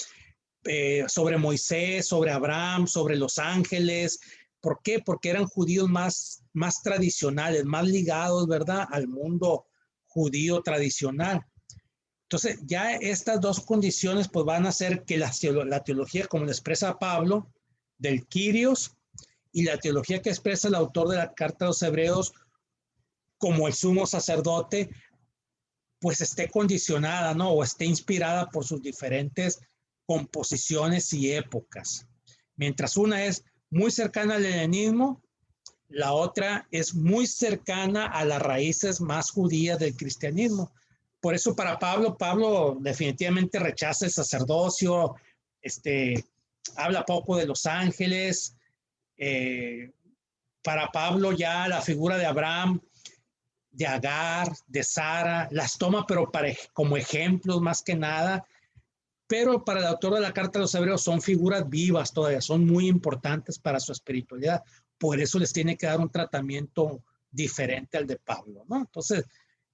sobre Moisés, sobre Abraham, sobre los ángeles. ¿Por qué? Porque eran judíos más tradicionales, más ligados, ¿verdad?, al mundo judío tradicional. Entonces, ya estas dos condiciones pues van a hacer que la teología, como la expresa Pablo, del Kyrios, y la teología que expresa el autor de la carta a los hebreos como el sumo sacerdote, pues esté condicionada, ¿no? O esté inspirada por sus diferentes composiciones y épocas. Mientras una es muy cercana al helenismo, la otra es muy cercana a las raíces más judías del cristianismo. Por eso para Pablo definitivamente rechaza el sacerdocio, habla poco de los ángeles. Para Pablo ya la figura de Abraham, de Agar, de Sara, las toma pero como ejemplos más que nada. Pero para el autor de la carta a los hebreos son figuras vivas todavía, son muy importantes para su espiritualidad. Por eso les tiene que dar un tratamiento diferente al de Pablo, ¿no? Entonces,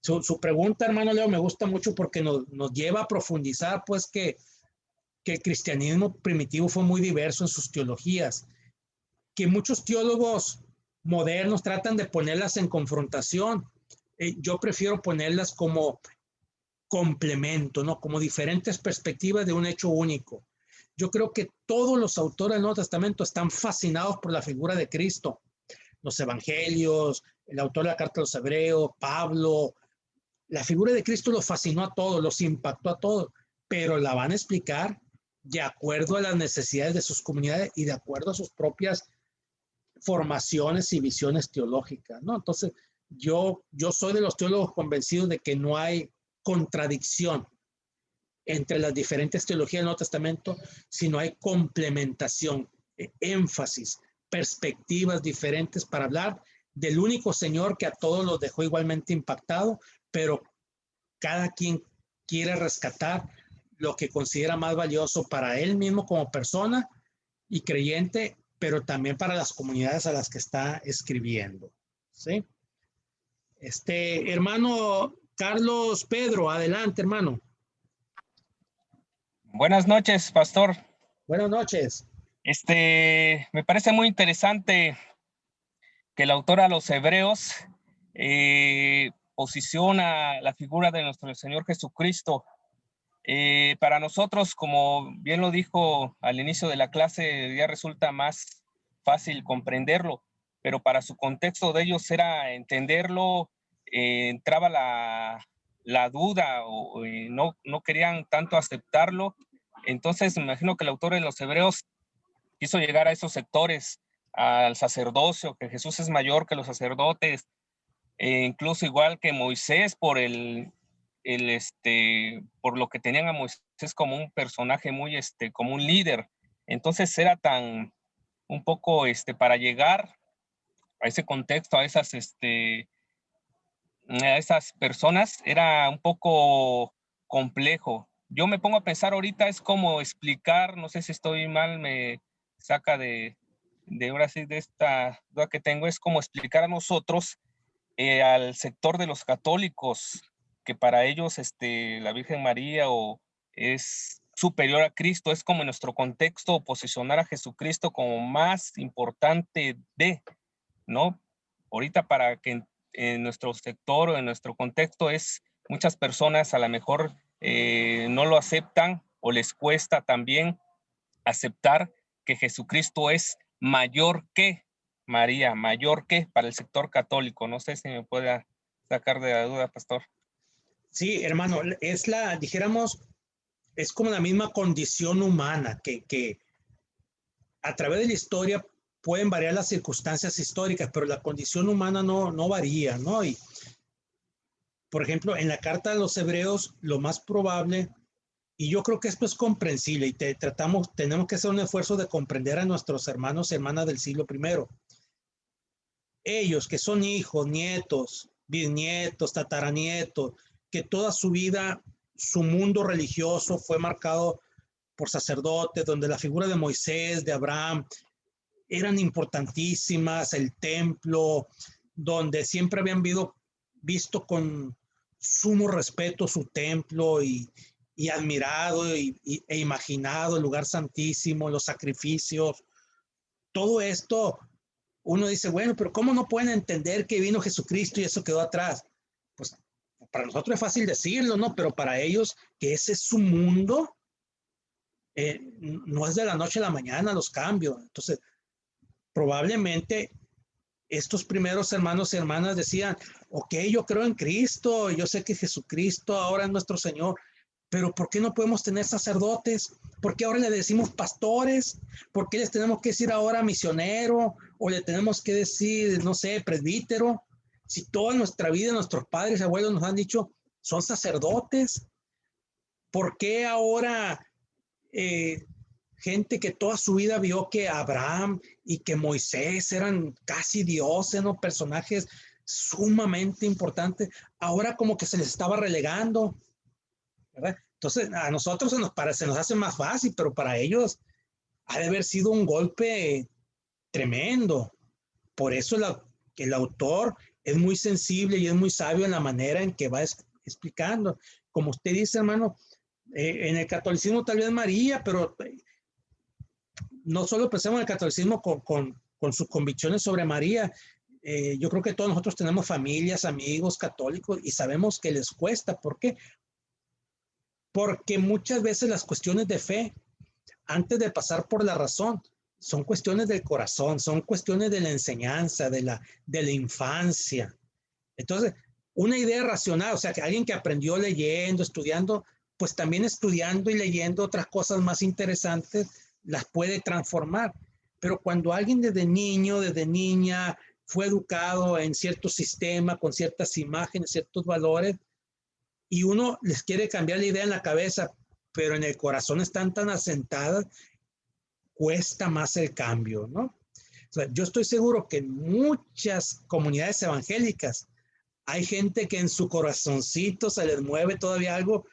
su pregunta, hermano Leo, me gusta mucho porque nos lleva a profundizar, pues, que el cristianismo primitivo fue muy diverso en sus teologías, que muchos teólogos modernos tratan de ponerlas en confrontación. Yo prefiero ponerlas como complemento, ¿no? Como diferentes perspectivas de un hecho único. Yo creo que todos los autores del Nuevo Testamento están fascinados por la figura de Cristo. Los evangelios, el autor de la carta a los hebreos, Pablo. La figura de Cristo los fascinó a todos, los impactó a todos, pero la van a explicar de acuerdo a las necesidades de sus comunidades y de acuerdo a sus propias formaciones y visiones teológicas, ¿no? Entonces, yo soy de los teólogos convencidos de que no hay contradicción entre las diferentes teologías del Nuevo Testamento, sino hay complementación, énfasis, perspectivas diferentes para hablar del único Señor que a todos los dejó igualmente impactado, pero cada quien quiere rescatar lo que considera más valioso para él mismo como persona y creyente pero también para las comunidades a las que está escribiendo, ¿sí? Hermano Carlos Pedro, adelante, hermano. Buenas noches, pastor. Buenas noches. Me parece muy interesante que el autor a los Hebreos posiciona la figura de nuestro Señor Jesucristo. Para nosotros, como bien lo dijo al inicio de la clase, ya resulta más fácil comprenderlo, pero para su contexto de ellos era entenderlo, entraba la duda o no querían tanto aceptarlo. Entonces me imagino que el autor de los Hebreos quiso llegar a esos sectores, al sacerdocio, que Jesús es mayor que los sacerdotes, incluso igual que Moisés por por lo que tenían a Moisés como un personaje muy, como un líder. Entonces era tan, un poco, para llegar a ese contexto, a esas personas, era un poco complejo. Yo me pongo a pensar ahorita, es como explicar, no sé si estoy mal, me saca de ahora sí, de esta duda que tengo, es como explicar a nosotros, al sector de los católicos, que para ellos la Virgen María es superior a Cristo, es como en nuestro contexto posicionar a Jesucristo como más importante ¿no? Ahorita para que en nuestro sector o en nuestro contexto muchas personas a lo mejor no lo aceptan o les cuesta también aceptar que Jesucristo es mayor que María, mayor que para el sector católico. No sé si me pueda sacar de la duda, pastor. Sí, hermano, dijéramos, es como la misma condición humana que a través de la historia pueden variar las circunstancias históricas, pero la condición humana no varía, ¿no? Y, por ejemplo, en la carta de los Hebreos, lo más probable, y yo creo que esto es comprensible, y tenemos que hacer un esfuerzo de comprender a nuestros hermanos y hermanas del siglo I. Ellos que son hijos, nietos, bisnietos, tataranietos, que toda su vida, su mundo religioso fue marcado por sacerdotes, donde la figura de Moisés, de Abraham, eran importantísimas, el templo, donde siempre habían visto con sumo respeto su templo y admirado e imaginado el lugar santísimo, los sacrificios, todo esto. Uno dice, bueno, pero ¿cómo no pueden entender que vino Jesucristo y eso quedó atrás? Pues para nosotros es fácil decirlo, ¿no? Pero para ellos, que ese es su mundo, no es de la noche a la mañana los cambios. Entonces, probablemente estos primeros hermanos y hermanas decían, ok, yo creo en Cristo, yo sé que Jesucristo ahora es nuestro Señor, pero ¿por qué no podemos tener sacerdotes? ¿Por qué ahora le decimos pastores? ¿Por qué les tenemos que decir ahora misionero? ¿O le tenemos que decir, no sé, presbítero? Si toda nuestra vida, nuestros padres y abuelos nos han dicho, son sacerdotes. ¿Por qué ahora gente que toda su vida vio que Abraham y que Moisés eran casi dioses, ¿no? Personajes sumamente importantes, ahora como que se les estaba relegando, ¿verdad? Entonces a nosotros se nos hace más fácil, pero para ellos ha de haber sido un golpe tremendo. Por eso el autor es muy sensible y es muy sabio en la manera en que va explicando. Como usted dice, hermano, en el catolicismo tal vez María, pero no solo pensemos en el catolicismo con sus convicciones sobre María. Yo creo que todos nosotros tenemos familias, amigos católicos y sabemos que les cuesta. ¿Por qué? Porque muchas veces las cuestiones de fe, antes de pasar por la razón, son cuestiones del corazón, son cuestiones de la enseñanza, de la infancia. Entonces, una idea racional, o sea, que alguien que aprendió leyendo, estudiando, pues también estudiando y leyendo otras cosas más interesantes, las puede transformar. Pero cuando alguien desde niño, desde niña, fue educado en cierto sistema, con ciertas imágenes, ciertos valores, y uno les quiere cambiar la idea en la cabeza, pero en el corazón están tan asentadas, cuesta más el cambio, ¿no? O sea, yo estoy seguro que en muchas comunidades evangélicas hay gente que en su corazoncito se les mueve todavía algo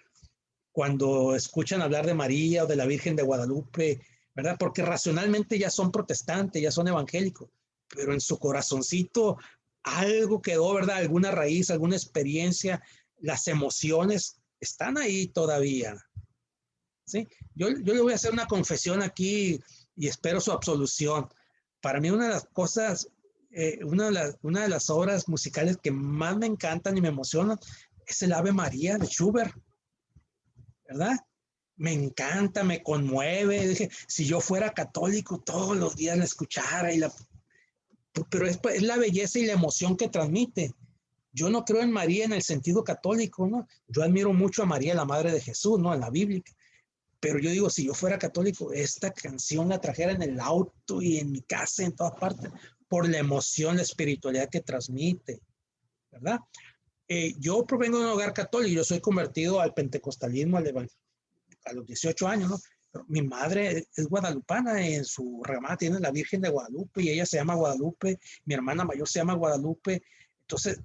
cuando escuchan hablar de María o de la Virgen de Guadalupe, ¿verdad? Porque racionalmente ya son protestantes, ya son evangélicos, pero en su corazoncito algo quedó, ¿verdad? Alguna raíz, alguna experiencia, las emociones están ahí todavía, ¿sí? Yo le voy a hacer una confesión aquí y espero su absolución. Para mí una de las cosas, una de las obras musicales que más me encantan y me emocionan es el Ave María de Schubert, ¿verdad? Me encanta, me conmueve. Dije, si yo fuera católico, todos los días la escuchara. Pero es la belleza y la emoción que transmite. Yo no creo en María en el sentido católico, ¿no? Yo admiro mucho a María, la Madre de Jesús, ¿no? En la Biblia. Pero yo digo, si yo fuera católico, esta canción la trajera en el auto y en mi casa, en todas partes, por la emoción, la espiritualidad que transmite, ¿verdad? Yo provengo de un hogar católico, yo soy convertido al pentecostalismo a los 18 años, ¿no? Pero mi madre es guadalupana, en su ramada tiene la Virgen de Guadalupe y ella se llama Guadalupe, mi hermana mayor se llama Guadalupe. Entonces,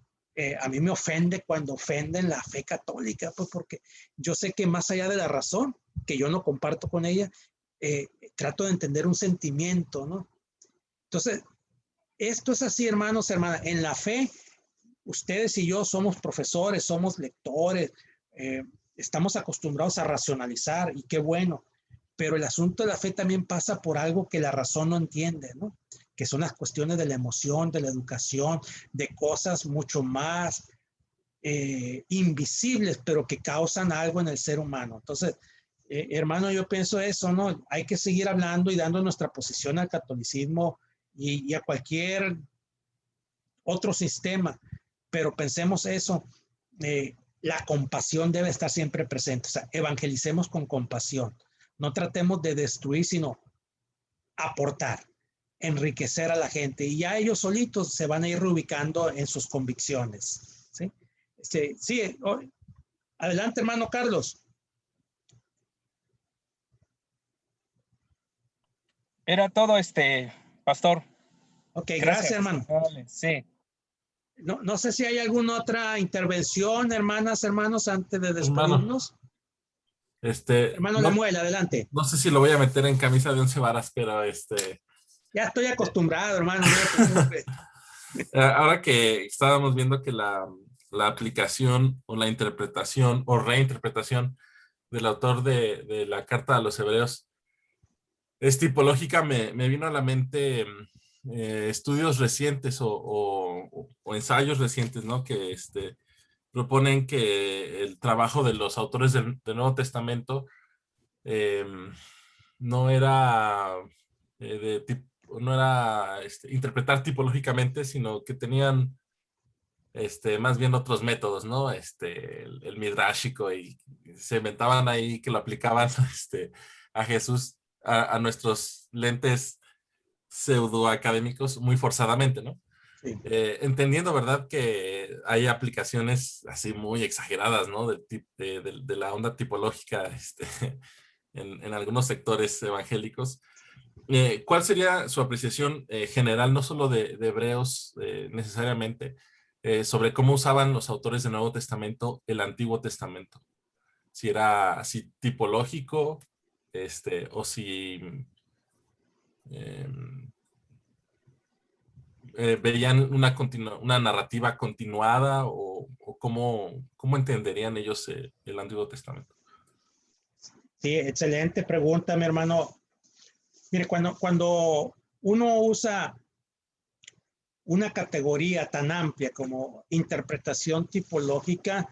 a mí me ofende cuando ofenden la fe católica, pues porque yo sé que más allá de la razón, que yo no comparto con ella, trato de entender un sentimiento, ¿no? Entonces, esto es así, hermanos, hermanas, en la fe, ustedes y yo somos profesores, somos lectores, estamos acostumbrados a racionalizar y qué bueno, pero el asunto de la fe también pasa por algo que la razón no entiende, ¿no? Que son las cuestiones de la emoción, de la educación, de cosas mucho más invisibles, pero que causan algo en el ser humano. Entonces, hermano, yo pienso eso, ¿no? Hay que seguir hablando y dando nuestra posición al catolicismo y a cualquier otro sistema, pero pensemos eso, la compasión debe estar siempre presente, o sea, evangelicemos con compasión, no tratemos de destruir, sino aportar, enriquecer a la gente, y ya ellos solitos se van a ir reubicando en sus convicciones, ¿sí? Sí, adelante, hermano Carlos. Era todo, pastor. Ok, gracias hermano. Sí. No sé si hay alguna otra intervención, hermanas, hermanos, antes de despedirnos. Hermano Lemuel, adelante. No sé si lo voy a meter en camisa de 11 varas, pero ya estoy acostumbrado, hermano. Ahora que estábamos viendo que la aplicación o la interpretación o reinterpretación del autor de la carta a los hebreos es tipológica, me vino a la mente estudios recientes o ensayos recientes, ¿no? Que proponen que el trabajo de los autores del Nuevo Testamento no era interpretar tipológicamente, sino que tenían más bien otros métodos, ¿no? El midrashico, y se inventaban ahí que lo aplicaban a Jesús a nuestros lentes pseudoacadémicos muy forzadamente, ¿no? Sí. Entendiendo, ¿verdad? Que hay aplicaciones así muy exageradas, ¿no? De la onda tipológica en algunos sectores evangélicos. ¿Cuál sería su apreciación general, no solo de Hebreos necesariamente, sobre cómo usaban los autores del Nuevo Testamento el Antiguo Testamento? Si era así tipológico, o si veían una narrativa continuada, o cómo entenderían ellos el Antiguo Testamento. Sí, excelente pregunta, mi hermano. Mire, cuando uno usa una categoría tan amplia como interpretación tipológica,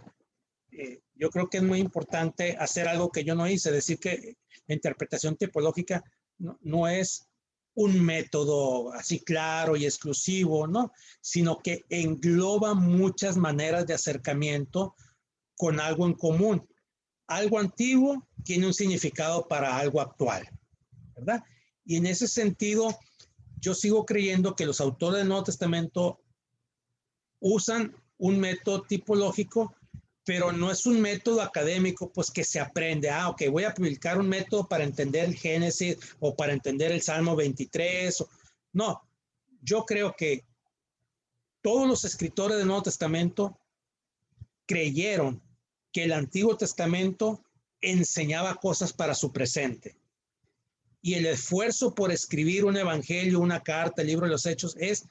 yo creo que es muy importante hacer algo que yo no hice, decir que la interpretación tipológica no es un método así claro y exclusivo, ¿no? Sino que engloba muchas maneras de acercamiento con algo en común. Algo antiguo tiene un significado para algo actual, ¿verdad? Y en ese sentido, yo sigo creyendo que los autores del Nuevo Testamento usan un método tipológico, pero no es un método académico, pues que se aprende. Ok, voy a publicar un método para entender el Génesis o para entender el Salmo 23. No, yo creo que todos los escritores del Nuevo Testamento creyeron que el Antiguo Testamento enseñaba cosas para su presente. y el esfuerzo por escribir un evangelio, una carta, el libro de los Hechos, es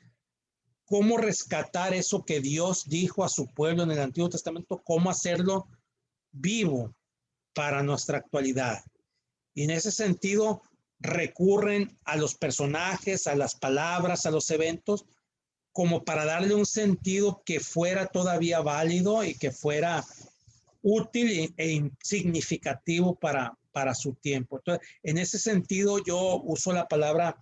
cómo rescatar eso que Dios dijo a su pueblo en el Antiguo Testamento, cómo hacerlo vivo para nuestra actualidad. Y en ese sentido recurren a los personajes, a las palabras, a los eventos, como para darle un sentido que fuera todavía válido y que fuera útil e significativo para su tiempo. Entonces, en ese sentido yo uso la palabra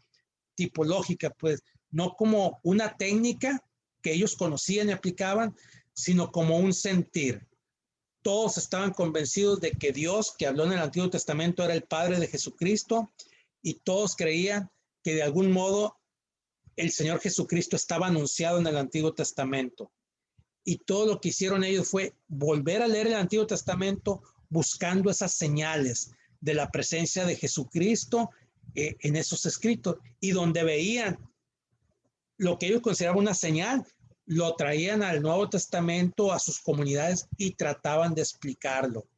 tipológica, pues no como una técnica que ellos conocían y aplicaban, sino como un sentir. Todos estaban convencidos de que Dios, que habló en el Antiguo Testamento, era el Padre de Jesucristo, y todos creían que de algún modo el Señor Jesucristo estaba anunciado en el Antiguo Testamento. Y todo lo que hicieron ellos fue volver a leer el Antiguo Testamento buscando esas señales de la presencia de Jesucristo en esos escritos. Y donde veían lo que ellos consideraban una señal, lo traían al Nuevo Testamento, a sus comunidades, y trataban de explicarlo,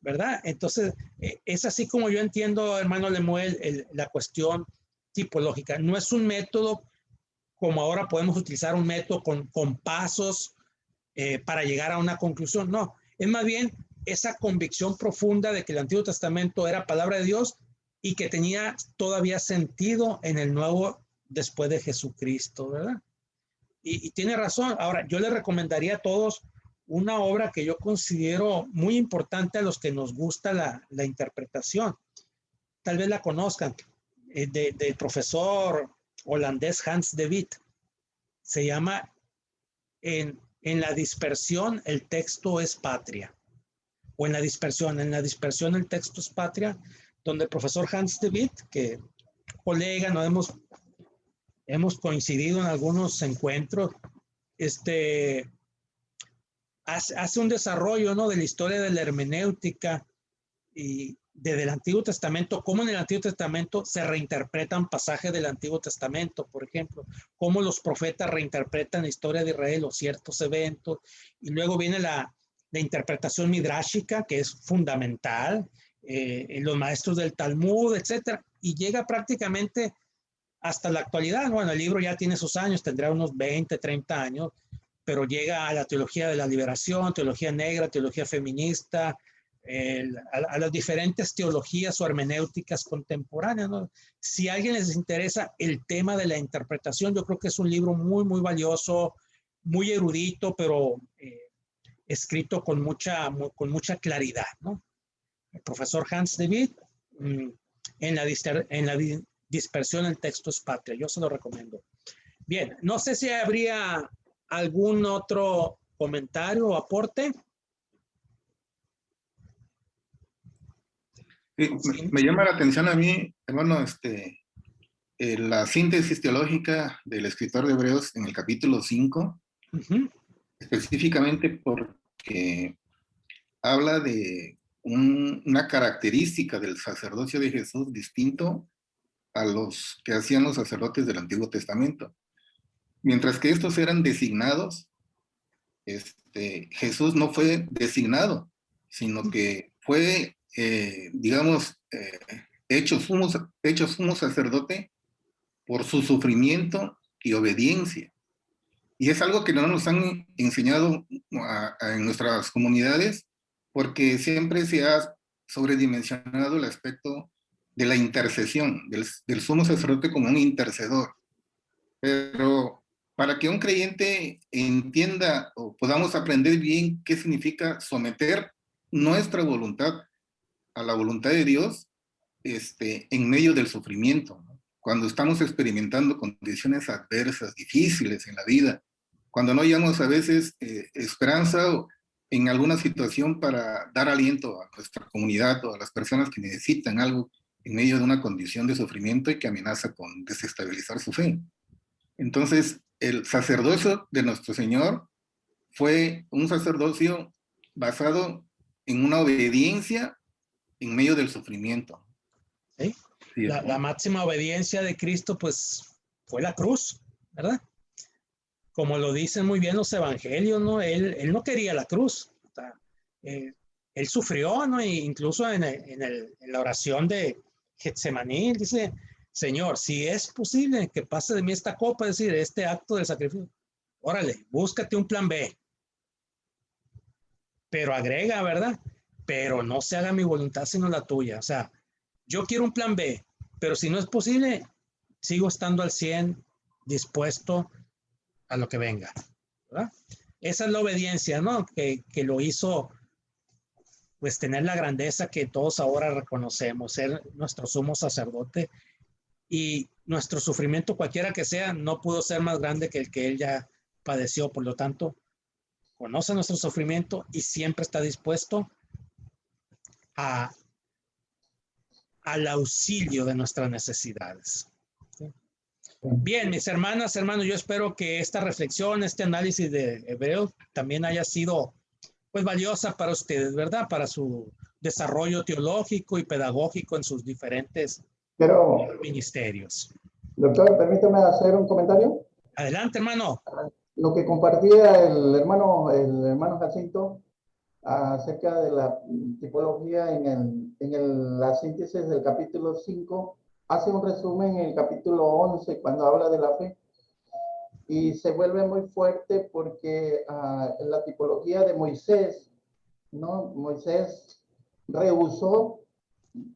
¿verdad? Entonces, es así como yo entiendo, hermano Lemuel, la cuestión tipológica. No es un método como ahora podemos utilizar un método con pasos para llegar a una conclusión. No, es más bien esa convicción profunda de que el Antiguo Testamento era palabra de Dios y que tenía todavía sentido en el Nuevo después de Jesucristo, ¿verdad? Y tiene razón. Ahora, yo le recomendaría a todos una obra que yo considero muy importante a los que nos gusta la interpretación. Tal vez la conozcan, del profesor holandés Hans de Witt. Se llama en la dispersión el texto es patria, o en la dispersión el texto es patria, donde el profesor Hans de Witt, que colega, nos hemos coincidido en algunos encuentros, hace un desarrollo, ¿no?, de la historia de la hermenéutica y desde el Antiguo Testamento, cómo en el Antiguo Testamento se reinterpretan pasajes del Antiguo Testamento, por ejemplo, cómo los profetas reinterpretan la historia de Israel o ciertos eventos, y luego viene la interpretación midrashica, que es fundamental, en los maestros del Talmud, etcétera, y llega prácticamente hasta la actualidad. Bueno, el libro ya tiene sus años, tendrá unos 20, 30 años, pero llega a la teología de la liberación, teología negra, teología feminista, a las diferentes teologías o hermenéuticas contemporáneas, ¿no? Si a alguien les interesa el tema de la interpretación, yo creo que es un libro muy, muy valioso, muy erudito, pero escrito con mucha claridad, ¿no? El profesor Hans de Witt, en la dispersión el texto es patria. Yo se lo recomiendo. Bien, no sé si habría algún otro comentario o aporte. Sí, me llama la atención a mí, hermano, la síntesis teológica del escritor de Hebreos en el capítulo 5, específicamente porque habla de una característica del sacerdocio de Jesús distinto a los que hacían los sacerdotes del Antiguo Testamento. Mientras que estos eran designados, Jesús no fue designado, sino que fue hecho sumo sacerdote por su sufrimiento y obediencia. Y es algo que no nos han enseñado en nuestras comunidades, porque siempre se ha sobredimensionado el aspecto de la intercesión, del sumo sacerdote como un intercedor. Pero para que un creyente entienda o podamos aprender bien qué significa someter nuestra voluntad a la voluntad de Dios, en medio del sufrimiento, ¿no? Cuando estamos experimentando condiciones adversas, difíciles en la vida, cuando no hayamos a veces esperanza en alguna situación para dar aliento a nuestra comunidad o a las personas que necesitan algo en medio de una condición de sufrimiento y que amenaza con desestabilizar su fe. Entonces, el sacerdocio de nuestro Señor fue un sacerdocio basado en una obediencia en medio del sufrimiento. ¿Sí? Sí, la máxima obediencia de Cristo, pues, fue la cruz, ¿verdad? Como lo dicen muy bien los evangelios, ¿no? Él no quería la cruz. O sea, él sufrió, ¿no? E incluso en la oración de Getsemaní, dice, Señor, si es posible que pase de mí esta copa, es decir, este acto de sacrificio, órale, búscate un plan B. Pero agrega, ¿verdad? Pero no se haga mi voluntad sino la tuya. O sea, yo quiero un plan B, pero si no es posible, sigo estando al 100 dispuesto a lo que venga, ¿verdad? Esa es la obediencia, ¿no? Que lo hizo, pues, tener la grandeza que todos ahora reconocemos, ser nuestro sumo sacerdote, y nuestro sufrimiento, cualquiera que sea, no pudo ser más grande que el que él ya padeció. Por lo tanto, conoce nuestro sufrimiento y siempre está dispuesto al auxilio de nuestras necesidades. Bien, mis hermanas, hermanos, yo espero que esta reflexión, este análisis de Hebreos también haya sido, pues, valiosa para ustedes, ¿verdad? Para su desarrollo teológico y pedagógico en sus diferentes ministerios. Doctor, permítame hacer un comentario. Adelante, hermano. Lo que compartía el hermano Jacinto acerca de la tipología en la síntesis del capítulo 5, hace un resumen en el capítulo 11 cuando habla de la fe, y se vuelve muy fuerte porque la tipología de Moisés, ¿no? Moisés rehusó,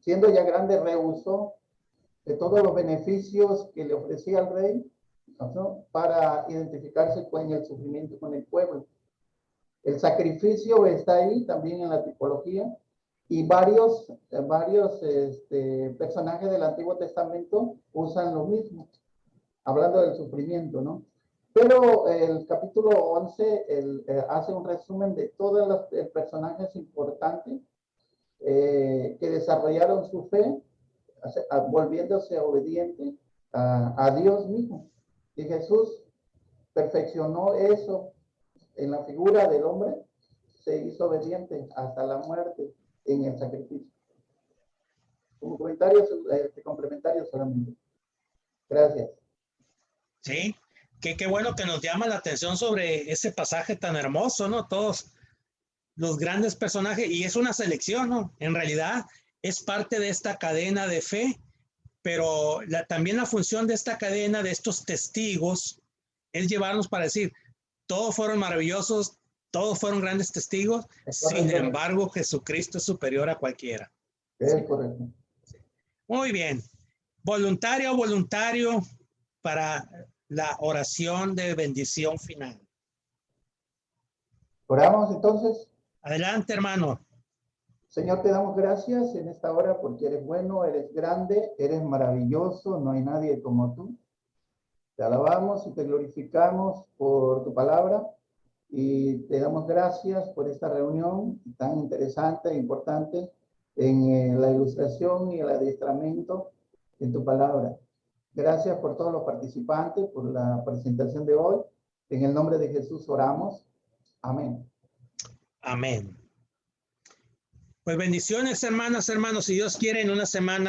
siendo ya grande, rehusó de todos los beneficios que le ofrecía al rey, ¿no? Para identificarse con el sufrimiento con el pueblo. El sacrificio está ahí también en la tipología, y varios personajes del Antiguo Testamento usan lo mismo, hablando del sufrimiento, ¿no? Pero el capítulo 11 hace un resumen de todos los personajes importantes que desarrollaron su fe, volviéndose obedientes a Dios mismo. Y Jesús perfeccionó eso en la figura del hombre, se hizo obediente hasta la muerte en el sacrificio. Como comentario complementario solamente. Gracias. Sí, qué bueno que nos llama la atención sobre ese pasaje tan hermoso, ¿no? Todos los grandes personajes, y es una selección, ¿no? En realidad es parte de esta cadena de fe, pero también la función de esta cadena, de estos testigos, es llevarnos para decir, todos fueron maravillosos, todos fueron grandes testigos, sin embargo, Jesucristo es superior a cualquiera. Es correcto. Muy bien. Voluntario para la oración de bendición final. Oramos entonces. Adelante, hermano. Señor, te damos gracias en esta hora porque eres bueno, eres grande, eres maravilloso, no hay nadie como tú. Te alabamos y te glorificamos por tu palabra y te damos gracias por esta reunión tan interesante e importante en la ilustración y el adiestramiento en tu palabra. Gracias por todos los participantes, por la presentación de hoy. En el nombre de Jesús oramos. Amén. Amén. Pues bendiciones, hermanas, hermanos. Si Dios quiere, en una semana